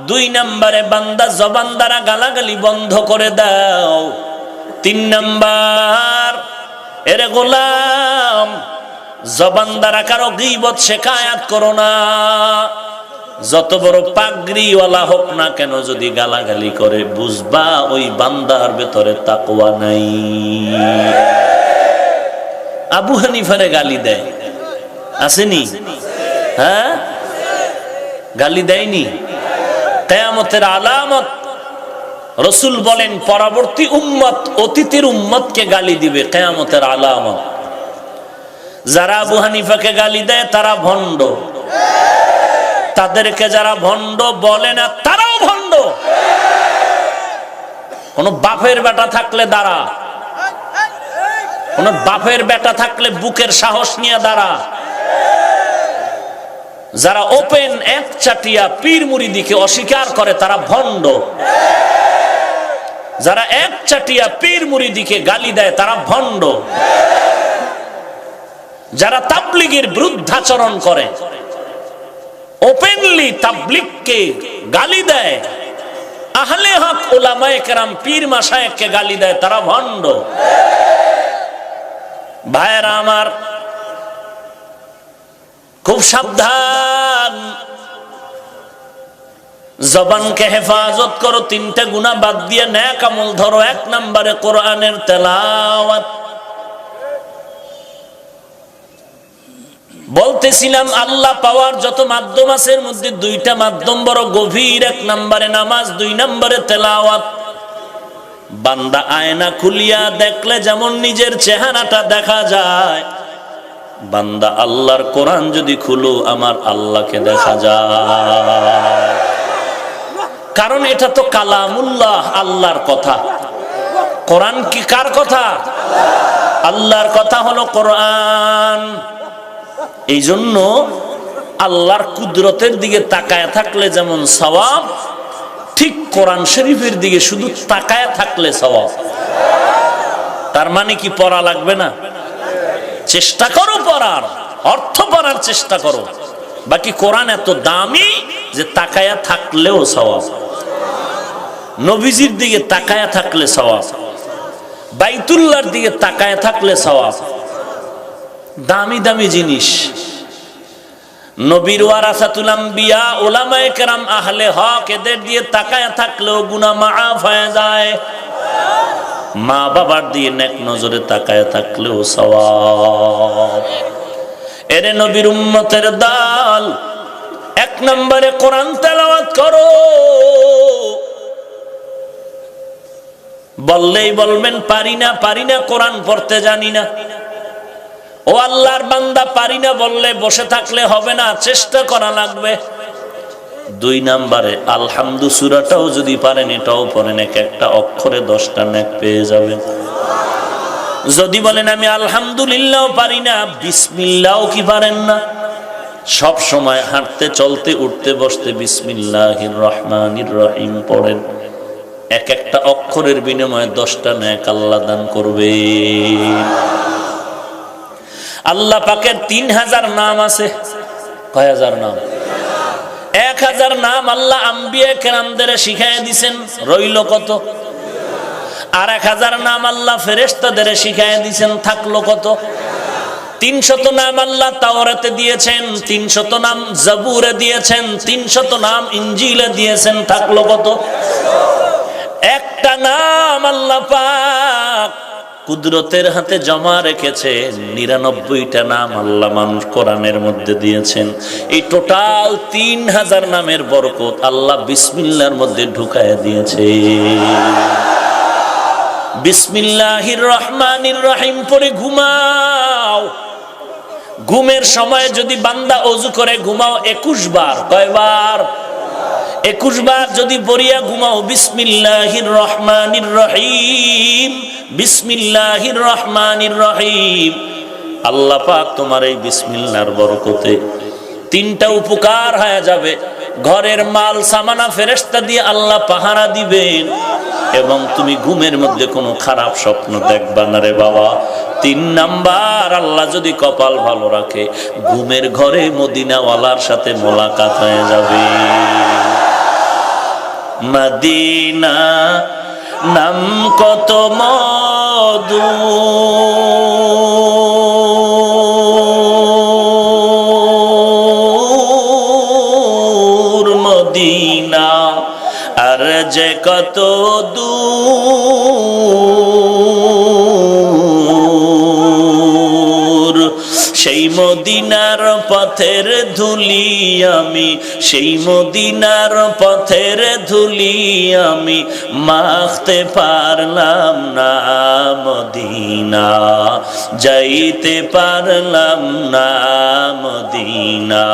দুই নম্বরে বান্দা জবান দ্বারা গালাগালি বন্ধ করে দাও তিন নম্বর এরে গোলাম জবান দ্বারা কারো গীবত শিকায়াত করো না যত বড় পাগড়িওয়ালা হোক না কেন যদি গালাগালি করে বুঝবা ওই বান্দার ভেতরে তাকওয়া নাই আবু হানিফারে গালি দেয় আসেনি হ্যাঁ গালি দেয়নি কিয়ামতের আলামত রাসূল বলেন পরবর্তী উম্মত অতীতের উম্মতকে গালি দিবে কিয়ামতের আলামত যারা আবু হানিফাকে গালি দেয় তারা ভণ্ড তাদেরকে যারা ভণ্ড বলে না তারাও ভণ্ড কোন বাপের বেটা থাকলে দাঁড়া কোন বাপের বেটা থাকলে বুকের সাহস নিয়ে দাঁড়া যারা ওপেন এক চাটিয়া পীর মুরিদিকে অস্বীকার করে তারা ভণ্ড যারা এক চাটিয়া পীর মুরিদিকে গালি দেয় তারা ভণ্ড যারা তাবলীগের বিরুদ্ধাচরণ করে ওপেনলি তাবলীগকে গালি দেয় আহলে হক উলামায়ে কেরাম পীর মাশায়েখকে গালি দেয় তারা ভণ্ড ভাইরা আমার খুব সাবধান জবানকে হেফাজত করো তিনটা গুনাহ বাদ দিয়ে নেক আমল ধরো এক নম্বরে কোরআনের তেলাওয়াত বলতেছিলাম আল্লাহ পাওয়ার যত মাধ্যম আছে এর মধ্যে দুইটা মাধ্যম বড় গভীর এক নম্বরে নামাজ দুই নম্বরে তেলাওয়াত বান্দা আয়না খুলিয়া দেখলে যেমন নিজের চেহারাটা দেখা যায় বান্দা আল্লাহর কোরআন যদি খুলো আমার আল্লাহকে দেখা যায় কারণ এটা তো কালামুল্লাহ আল্লাহর কথা কোরআন কি কার কথা আল্লাহর কথা হলো কোরআন এই জন্য আল্লাহর কুদরতের দিকে তাকায় থাকলে যেমন সওয়াব ঠিক কোরআন শরীফের দিকে শুধু তাকায় থাকলে সওয়াব তার মানে কি পড়া লাগবে না চেষ্টা করো পড়ার অর্থ পড়ার চেষ্টা করো বাকি কোরআন এত দামি যে তাকায়া থাকলেও সওয়াব নবীজির দিকে তাকায়া থাকলে সওয়াব বাইতুল্লাহর দিকে তাকায়া থাকলে সওয়াব দামি দামি জিনিস নবীর ওয়ারাসাতুল আম্বিয়া উলামায়ে কেরাম আহলে হক এদের দিয়ে তাকায়া থাকলেও গুনাহ মাআফ হয়ে যায় মা বাবার দিয়ে নেক নজরে তাকায় থাকলেও সওয়াব এরে নবীর উম্মতের দল এক নম্বরে কোরআন তেলাওয়াত করো বললেই বলবেন পারি না কোরআন পড়তে জানি না ও আল্লাহর বান্দা পারি না বললে বসে থাকলে হবে না চেষ্টা করা লাগবে দুই নম্বরে আলহামদু সূরাটাও যদি পারেন এটাও পড়েন এক একটা অক্ষরে 10টা নেক পেয়ে যাবেন যদি বলেন আমি আলহামদুলিল্লাহ পারি না বিসমিল্লাহও কি পারেন না সব সময় হাঁটতে চলতে উঠতে বসতে বিসমিল্লাহির রহমানির রহিম পড়েন এক একটা অক্ষরের বিনিময়ে 10টা নেক আল্লাহ দান করবে আল্লাহ পাকের 3000 নাম আছে কয় হাজার নাম 1000 নাম আল্লাহ আম্বিয়া কেরামদের শিখাইয়া দিয়েছেন রইল কত আর 1000 নাম আল্লাহ ফেরেশতাদের শিখাইয়া দিয়েছেন থাকলো কত 300 নাম আল্লাহ তাওরাতে দিয়েছেন 300 নাম জাবুরে দিয়েছেন 300 নাম ইনজিলে দিয়েছেন থাকলো কত একটা নাম আল্লাহ পাক কুদরতের হাতে জমা রেখেছে 99টা নাম আল্লাহ মানুষ কোরআনের মধ্যে দিয়েছেন। এই টোটাল 3000 নামের বরকত আল্লাহ বিসমিল্লাহর মধ্যে ঢুকায় দিয়েছে। বিসমিল্লাহির রহমানির রহিম পড়ে ঘুমাও। ঘুমের সময় যদি বান্দা ওযু করে ঘুমাও 21 বার, কয়বার? 21 বার যদি পড়িয়া ঘুমাও বিসমিল্লাহির রহমানির রহিম, বিসমিল্লাহির রহমানির রহিম, আল্লাহ পাক তোমার এই বিসমিল্লাহর বরকতে 3টা উপকার হয়ে যাবে। ঘরের মাল সামানা ফেরেশতা দিয়ে আল্লাহ পাহারা দিবেন এবং তুমি ঘুমের মধ্যে কোনো খারাপ স্বপ্ন দেখবা না রে বাবা। 3 নাম্বার, আল্লাহ যদি কপাল ভালো রাখে ঘুমের ঘরে মদিনাওয়ালার সাথে মোলাকাত হয়ে যাবে। মদিনা নাম কত মধু, মদিনা আর যে কত দূর, সেই মদিনার পথের ধুলি আমি, সেই মদিনার পথের ধুলি আমি মাখতে পারলাম না, মদিনা যাইতে পারলাম না, মদিনা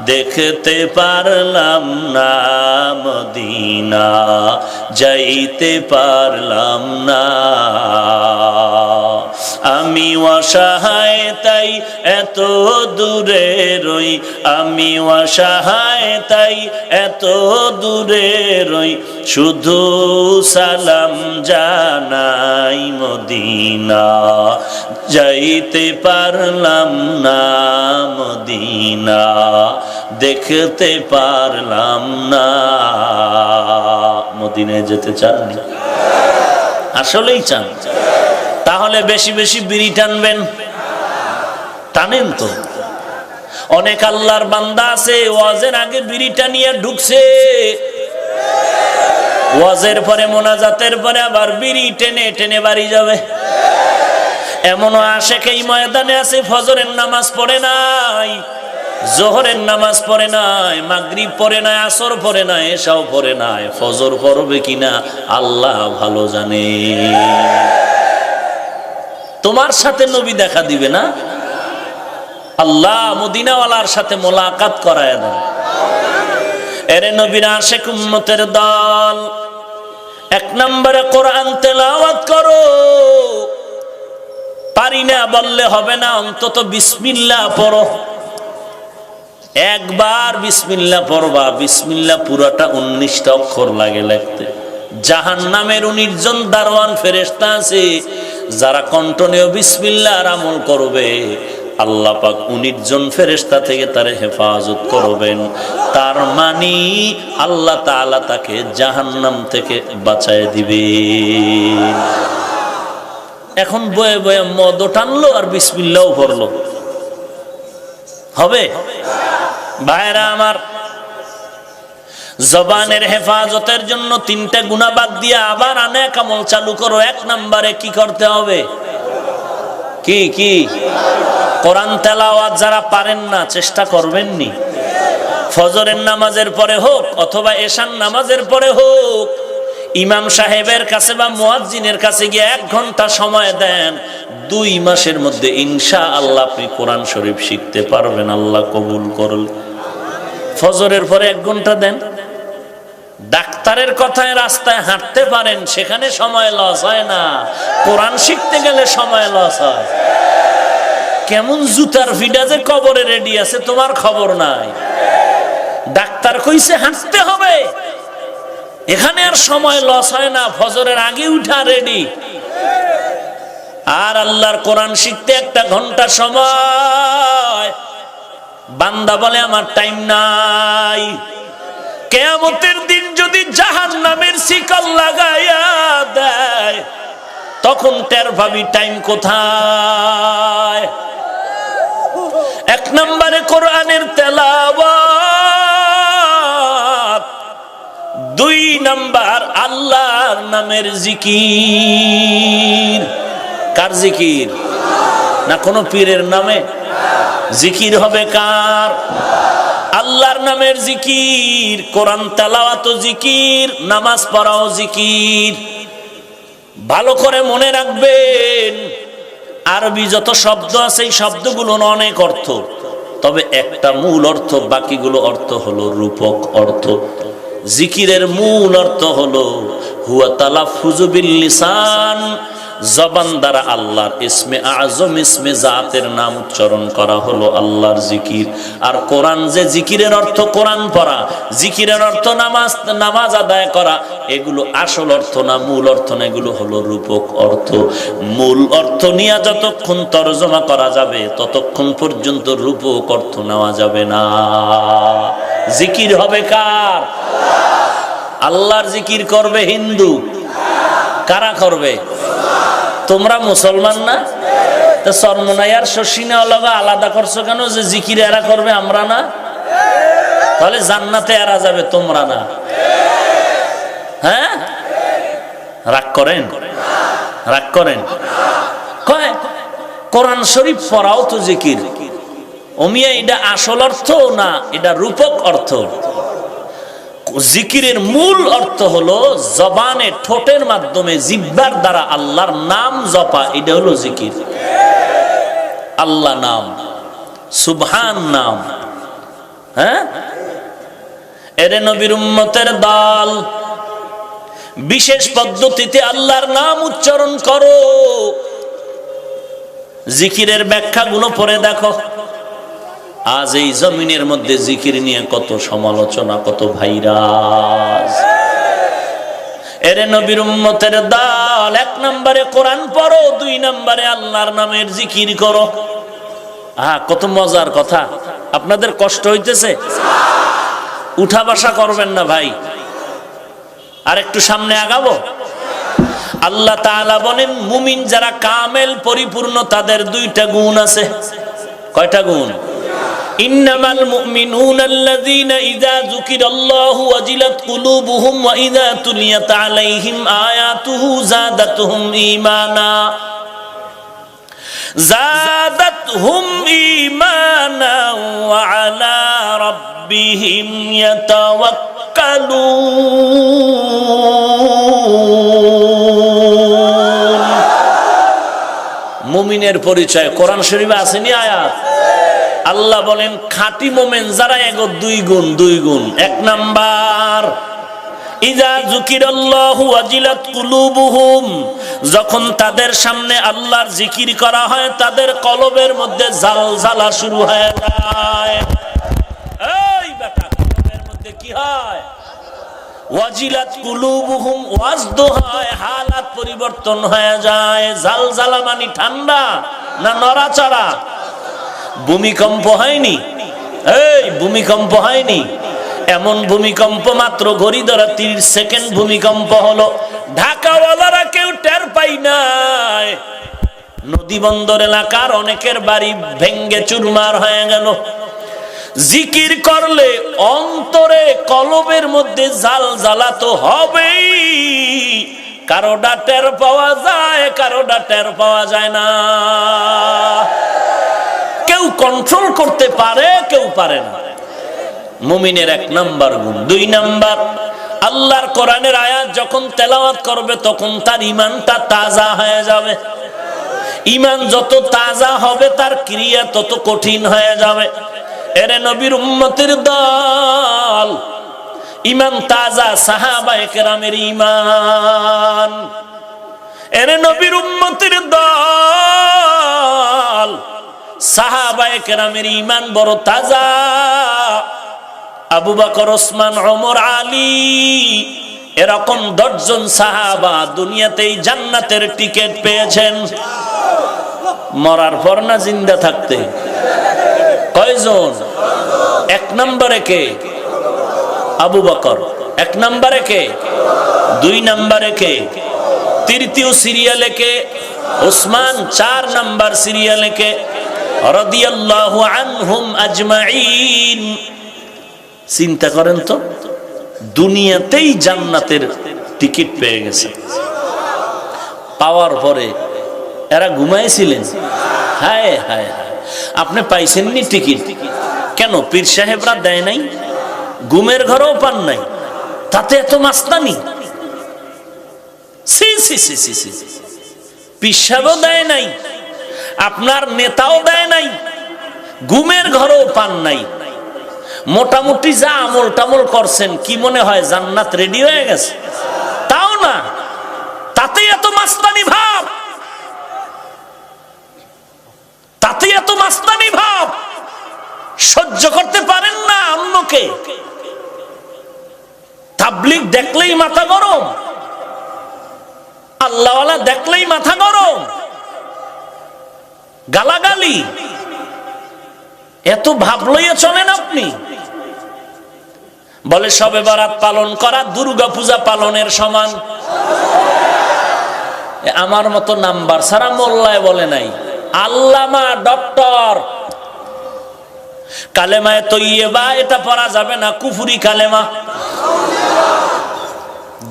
দেখতে পারলাম না, মদিনা যাইতে পারলাম না। আমি অসহায় তাই এত দূরে রই, আমি অসহায় তাই এত দূরে রই, শুধু সালাম জানাই, মদিনা যাইতে পারলাম না, মদিনা দেখতে পারলাম না। মদিনায় যেতে চাননি? আসলেই চান? তাহলে বেশি বেশি বিড়ি টানবেন। টানেন তো? অনেক আল্লাহর বান্দা আছে ওয়াজের আগে বিড়ি টানিয়ে ঢুকছে, ওয়াজের পরে মোনাজাতের পরে আবার বিড়ি টেনে টেনে বাড়ি যাবে। এমনও আশেক এই ময়দানে আছে ফজরের নামাজ পড়ে নাই, জোহরের নামাজ পড়ে নাই, মাগরিব পড়ে নাই, আসর পড়ে নাই, এশাও পড়ে নাই, ফজর পড়বে কিনা আল্লাহ ভালো জানে। তোমার সাথে নবী দেখা দিবে না? আল্লাহ মদিনাওয়ালার সাথে মোলাকাত করায় দেন। এরে নবীর আশিক উম্মতের দল, 1 নম্বরে কোরআন তেলাওয়াত করো। পারি না বললে হবে না, অন্তত বিসমিল্লাহ পড়ো। একবার বিসমিল্লাহ পড়বা, বিসমিল্লাহ পুরাটা 19টা অক্ষর লাগে লিখতে। জাহান্নামের 19 জন দারওয়ান ফেরেশতা আছে যারা কণ্ঠনীয় বিসমিল্লাহর আমল করবে, আল্লাহ পাক 19 জন ফেরেশতা থেকে তার হেফাজত করবেন। তার মানে আল্লাহ তাআলা তাকে জাহান্নাম থেকে বাঁচায় দিবেন। এখন বয়ে বয়ে মদ টানলো আর বিসমিল্লাহও পড়লো, হবে? ভাইরা আমার, জবানের হেফাজতের জন্য 3টা গুনাহ বাদ দিয়ে আবার অনেক আমল চালু করো। 1 নম্বরে কি করতে হবে? কি কি? কোরআন তেলাওয়াত যারা পারেন না চেষ্টা করবেননি, ফজরের নামাজের পরে হোক অথবা এশার নামাজের পরে হোক, ইমাম সাহেবের কাছে বা মুয়াজ্জিনের কাছে গিয়ে 1 ঘন্টা সময় দেন। 2 মাসের মধ্যে ইনশাআল্লাহ আপনি কোরআন শরীফ শিখতে পারবেন, আল্লাহ কবুল করুন। ফজরের পরে 1 ঘন্টা দেন। ডাক্তারের কথায় রাস্তায় হাঁটতে পারেন, সেখানে সময় লস হয় না, কোরআন শিখতে গেলে সময় লস হয়। কেমন জুতার ফিডা যে কবরে রেডি আছে তোমার খবর নাই। ডাক্তার কইছে হাঁটতে হবে, এখানে আর সময় লস হয় না, ফজরের আগে উঠা রেডি। আর আল্লাহর কোরআন শিখতে 1 ঘন্টা সময়, বান্দা বলে আমার টাইম নাই। কিয়ামতের দিন যদি জাহান্নামের শিকল লাগাইয়া দেয়, তখন টের পাবি টাইম কোথায়। 1 নম্বরে কোরআনের তেলাওয়াত, 2 নাম্বার আল্লাহর নামের জিকির। কার জিকির? না কোনো পীরের নামে? জিকির হবে কার? আল্লাহর নামের জিকির। কোরআন তেলাওয়াত জিকির, নামাজ পড়াও জিকির। ভালো করে মনে রাখবেন, আরবি যত শব্দ আছে এই শব্দগুলো অনেক অর্থ, তবে একটা মূল অর্থ, বাকিগুলো অর্থ হলো রূপক অর্থ। জিকিরের মূল অর্থ হলো হুয়া তালাফফুযু বিল লিসান, জবান দ্বারা আল্লাহর ইসমে আযম, ইসমে জাতের নাম উচ্চারণ করা হলো আল্লাহর জিকির। আর কোরআন যে জিকিরের অর্থ কোরআন পড়া, জিকিরের অর্থ নামাজ আদায় করা, এগুলো আসল অর্থ না, মূল অর্থ না, এগুলো হলো রূপক অর্থ। মূল অর্থ নিয়ে যতক্ষণ তরজমা করা যাবে ততক্ষণ পর্যন্ত রূপক অর্থ নেওয়া যাবে না। জিকির হবে কার? আল্লাহর জিকির করবে হিন্দু। কারা করবে? তোমরা মুসলমান না? তো সরমনাইয়ার শশিনা অলগা আলাদা করছো কেন যে জিকির এরা করবে আমরা না? তাহলে জান্নাতে এরা যাবে, তোমরা না। হ্যাঁ, রাগ করেন? রাগ করেন? কয় কোরআন শরীফ পড়াও তো জিকির। ওমিয়া এটা আসল অর্থ না, এটা রূপক অর্থ। জিকিরের মূল অর্থ হলো জবানে, ঠোঁটের মাধ্যমে, জিহ্বার দ্বারা আল্লাহর নাম জপা, এটা হলো জিকির। আল্লাহ নাম, সুবহান নাম। হ্যাঁ, এরে নবীর উম্মতের দল, বিশেষ পদ্ধতিতে আল্লাহর নাম উচ্চারণ করো। জিকিরের ব্যাখ্যাগুলো পড়ে দেখো। আজ এই জমিনের মধ্যে জিকির নিয়ে কত সমালোচনা, কত ভাইরাস। এরে নবীর উম্মতের দল, 1 নম্বরে কোরআন পড়ো, 2 নম্বরে আল্লাহর নামের জিকির করো। কত মজার কথা। আপনাদের কষ্ট হইতেছে? উঠা বসা করবেন না ভাই, আর একটু সামনে আগাবো। আল্লাহ তাআলা বলেন মুমিন যারা কামেল, পরিপূর্ণ, তাদের 2টা গুণ আছে। কয়টা গুণ? ইন্নামাল মুমিনুনা আল্লাযীনা ইযা যুকিরাল্লাহু ওয়াজিলাত কুলুবুহুম ওয়া ইযা তুলিয়াত আলাইহিম আয়াতুহু যাদাতুহুম ঈমানা, যাদাতুহুম ঈমানা ওয়া আলা রাব্বিহিম ইয়াতাওয়াক্কালুন। মুমিনের পরিচয় কোরআন শরীফে আসেনি আয়াত? আল্লাহ বলেন খাঁটি মোমেন যারা, এগো 2 গুণ, 2 গুণ। 1 নাম্বার ইযা যুকিরাল্লাহু ওয়াজিলাত কুলুবুহুম, যখন তাদের সামনে আল্লাহর জিকির করা হয় তাদের কলবের মধ্যে জালজালা শুরু হয়ে যায়। এই বেটা, কলবের মধ্যে কি হয়? ওয়াজিলাত কুলুবুহুম, ওয়াজদ হয়, হালাত পরিবর্তন হয়ে যায়। জালজালা মানে ঠান্ডা না নড়াচড়া? ভূমিকম্প হয়নি? এই ভূমিকম্প হয়নি? এমন ভূমিকম্প মাত্র ঘড়ি ধরা 30 সেকেন্ড ভূমিকম্প হলো, ঢাকাওয়ালারা কেউ টের পাই নাই। নদী বন্দর এলাকার অনেকের বাড়ি ভেঙ্গে চুরমার হয়ে গেল। জিকির করলে অন্তরে, কলবের মধ্যে জালজালা তো হবেই। কারোটা টের পাওয়া যায়, কারোটা টের পাওয়া যায় না। কেউ কন্ট্রোল করতে পারে, কেউ পারে না। মুমিনের 1 নাম্বার গুণ। 2 নাম্বার, আল্লাহর কোরআনের আয়াত যখন তেলাওয়াত করবে তখন তার ঈমানটা তাজা হয়ে যাবে। ঈমান যত তাজা হবে তার ক্রিয়া তত কঠিন হয়ে যাবে। এরে নবীর উম্মতের দল, ঈমান তাজা সাহাবায়ে কেরামের ঈমান। এরে নবীর উম্মতের দল, সাহাবায়ে কেরামের ঈমান বড় তাজা। আবু বকর, ওসমান, ওমর, আলী, এরকম 10 জন সাহাবা দুনিয়াতেই জান্নাতের টিকিট পেয়েছেন। মরার পর না জিন্দা থাকতে? কয়জন? 1 নম্বরে কে? আবু বকর। 1 নম্বরে কে? 2 নম্বরে কে? তৃতীয় সিরিয়ালে কে? ওসমান। 4 নম্বর সিরিয়ালে কে? রাদিয়াল্লাহু আনহুম আজমাইন। চিন্তা করেন তো, দুনিয়াতেই জান্নাতের টিকিট পেয়ে গেছে। পাওয়ার পরে এরা ঘুমাইছিলেন। হায় হায় হায়, আপনি পাইছেননি টিকিট কেন? পীর সাহেবরা দেয় নাই, ঘুমের ঘরেও পান নাই, তাতে এত মাস্তানি। সি সি সি সি সি, পীর সাহেবও দেয় নাই, আপনার নেতাও দেয় নাই, ঘুমের ঘরেও পান নাই। মোটামুটি যা আমল টামল করছেন, কি মনে হয় জান্নাত রেডি হয়ে গেছে? তাও না, তাতে এত মাস্তানি ভাব, তাতে এত মাস্তানি ভাব, সহ্য করতে পারেন না অন্যকে। তাবলীগ দেখলেই মাথা গরম, আল্লাহওয়ালা দেখলেই মাথা গরম, গালাগালি, এত ভাব লইয়া চলেন আপনি। বলে শবে বরাত পালন করা দুর্গা পূজা পালনের সমান। আমার মতো নাম্বার সারা মোল্লায় বলে নাই, আল্লামা ডক্টর কালেমায়ে তৈয়্যিবা এটা পড়া যাবে না, কুফরি কালেমা।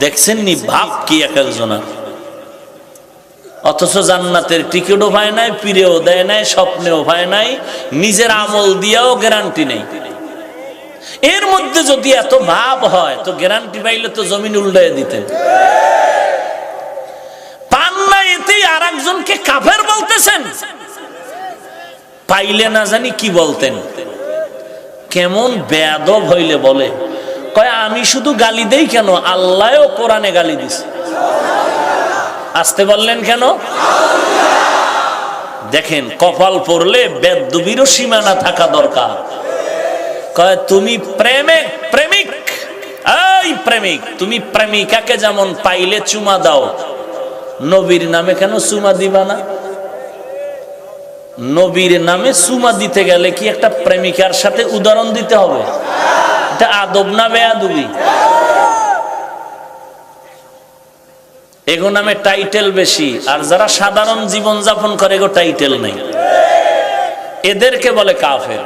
দেখছেন নি ভাব কি এক একজনের, অথচ জান্নাতের টিকিটও পায় নাই, পীরেও দেয় নাই, স্বপ্নেও পায় নাই, নিজের আমল দিয়েও গ্যারান্টি নেই। এর মধ্যে যদি এত ভাব হয় তো গ্যারান্টি পাইলে তো জমিন উল্টায় দিতেন। পান না, এতেই আর একজনকে কাফের বলতেছেন। পাইলে না জানি কি বলতেন। কেমন বেয়াদব হইলে বলে, কয় আমি শুধু গালি দেই কেন, আল্লাহও কোরআনে গালি দিছে। আসতে বললেন কেন? দেখেন, কপাল পড়লে বেদবিরও সীমানা থাকা দরকার। কয় তুমি প্রেমিক, এই প্রেমিক, তুমি প্রেমিকাকে যেমন পাইলে চুমা দাও, নবীর নামে কেন চুমা দিবা না? নবীর নামে চুমা দিতে গেলে কি একটা প্রেমিকার সাথে উদাহরণ দিতে হবে? এটা আদব না বেয়াদবি? এগো নামে টাইটেল বেশি, আর যারা সাধারণ জীবন যাপন করে এগো টাইটেল নেই, এদেরকে বলে কাফের।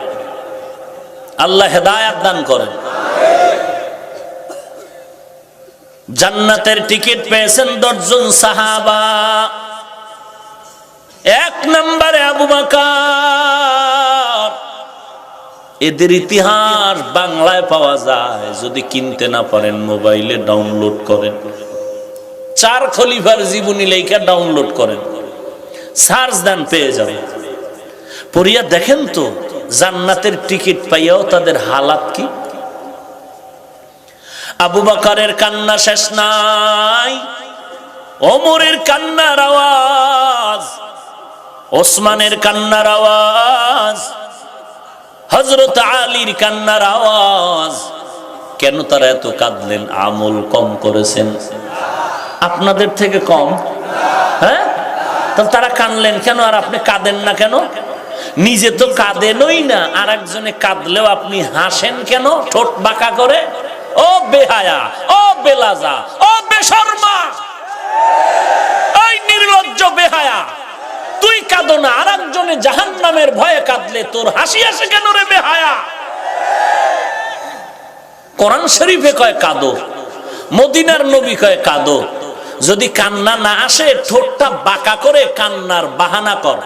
আল্লাহ হেদায়েত দান করেন। জান্নাতের টিকিট পেয়েছেন 10 জন সাহাবা। 1 নম্বরে আবু বকর। এদের ইতিহাস বাংলায় পাওয়া যায়, যদি কিনতে না পারেন মোবাইলে ডাউনলোড করেন। 4 খলিফার জীবনী লেখা ডাউনলোড করেন, সার্চ দেন, পেয়ে যাবেন। পড়িয়া দেখেন তো জান্নাতের টিকিট পাইয়াও তাদের হালাত কি। আবু বকরের কান্না শেষ নাই, ওমরের কান্নার আওয়াজ, ওসমানের কান্নার আওয়াজ, হযরত আলীর কান্নার আওয়াজ। কেন তারা এত কাঁদলেন? আমল কম করেছেন। আপনাদের থেকে কম? হ্যাঁ, তাহলে তারা কাঁদলেন কেন আর আপনি কাঁদেন না কেন? নিজে তো কাঁদেনই না, আর একজনে কাঁদলেও আপনি হাসেন কেন ঠোঁট বাঁকা করে? ও বেহায়া, ও বেলাজা, ও বেশরমা, ওই নির্লজ্জ বেহায়া, তুই কাঁদো না, আর একজনে জাহান্নামের ভয়ে কাঁদলে তোর হাসি আসে কেন রে বেহায়া? কোরআন শরীফে কয় কাঁদো, মদিনার নবী কয় কাঁদো। যদি কান্না না আসে ঠোঁটটা বাঁকা করে কান্নার বাহানা কর,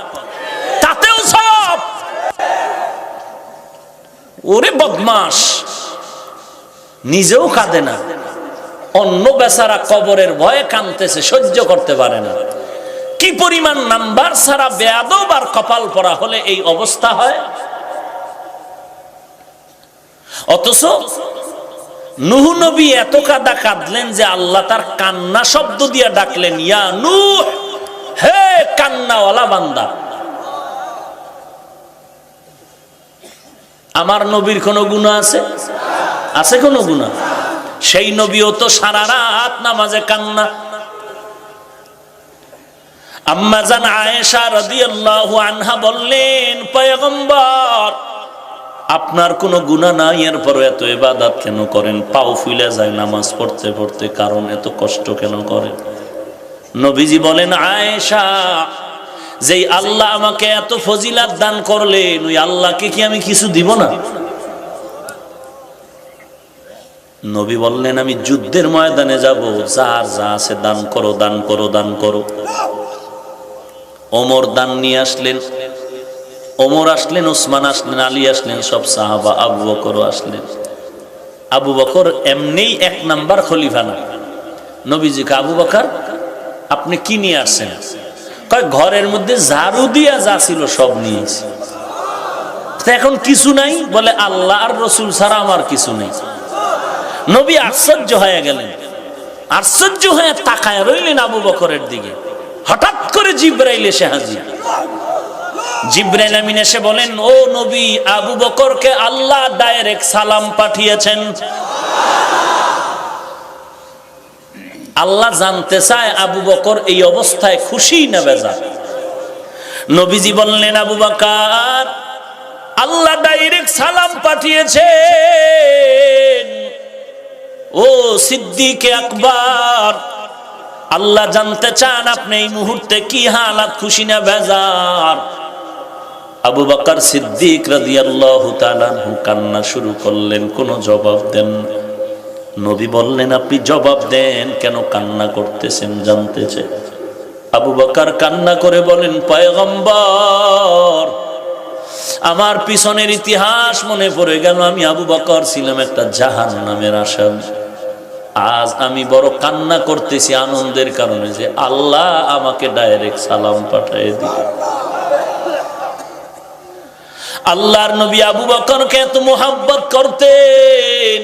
তাতেও সব। ওরে বদমাস, নিজেও কাঁদে না, অন্য বেচারা কবরের ভয়ে কাঁদতেছে, সহ্য করতে পারে না। কি পরিমাণ নাম্বার ছাড়া বেয়াদব আর কপাল পরা হলে এই অবস্থা হয়। অথচ নূহ নবী এত কাঁদা কাঁদলেন যে আল্লাহ তার কান্না শব্দ দিয়ে ডাকলেন, ইয়া নূহ, হে কান্নাওয়ালা বান্দা। আমার নবীর কোনো গুনাহ আছে? আছে কোনো গুনাহ? সেই নবীও তো সারা রাত নামাজে কান্না। আম্মা জান আয়েশা রাদিয়াল্লাহু আনহা বললেন, পয়গম্বর আপনার কোনো গুনাহ নাই, এরপরও এত ইবাদত কেন করেন? পাও ফুলে যায় নামাজ পড়তে পড়তে, কারণ এত কষ্ট কেন করেন? নবীজি বলেন, আয়েশা, যেই আল্লাহ আমাকে এত ফজিলাত দান করলেন, ওই আল্লাহকে কি আমি কিছু দিব না? নবী বললেন, আমি যুদ্ধের ময়দানে যাব, যার যা আছে দান করো, দান করো, দান করো। ওমর দান নিয়ে আসলেন, ওমর আসলেন, ওসমান আসলেন, আলী আসলেন, সব সাহাবা, আবু বকরও আসলেন। আবু বকর এমনিই 1 নাম্বার খলিফা না। নবীজিকে, আবু বকর আপনি কি নিয়ে আসছেন? কয় ঘরের মধ্যে ঝাড়ু দিয়া যা ছিল সব নিয়েছি, এখন কিছু নাই। বলে আল্লাহ আর রসুল ছাড়া আমার কিছু নেই। নবী আশ্চর্য হয়ে গেলেন, আশ্চর্য হয়ে তাকায় রইলেন আবু বকরের দিকে। হঠাৎ করে জিবরাইল এসে হাজির। জিবরাইল আমিন এসে বলেন, ও নবী, আবু বকরকে আল্লাহ ডাইরেক্ট সালাম পাঠিয়েছেন। আল্লাহ জানতে চায় আবু বকর এই অবস্থায় খুশি না বেজার। নবীজি বললেন, আবু বকর, আল্লাহ ডাইরেক্ট সালাম পাঠিয়েছেন। ও সিদ্দিক আকবর, আল্লাহ জানতে চান আপনি এই মুহূর্তে কি হালাত, খুশি না বেজার? আবু বকর সিদ্দিক রাদিয়াল্লাহু তাআলা আনহু কান্না শুরু করলেন, কোনো জবাব দেন না। নবী বললেন, আপনি জবাব দেন, কেন কান্না করতেছেন জানতে চাই। আবু বকর কান্না করে বলেন, পয়গম্বর, আমার পিছনের ইতিহাস মনে পড়ে গেল। আমি আবু বকর ছিলাম একটা জাহান্নামের আসামি। আজ আমি বড় কান্না করতেছি আনন্দের কারণে যে আল্লাহ আমাকে ডাইরেক্ট সালাম পাঠিয়ে দিল। আল্লাহর নবী আবু বকরকে এত মুহাব্বত করতেন।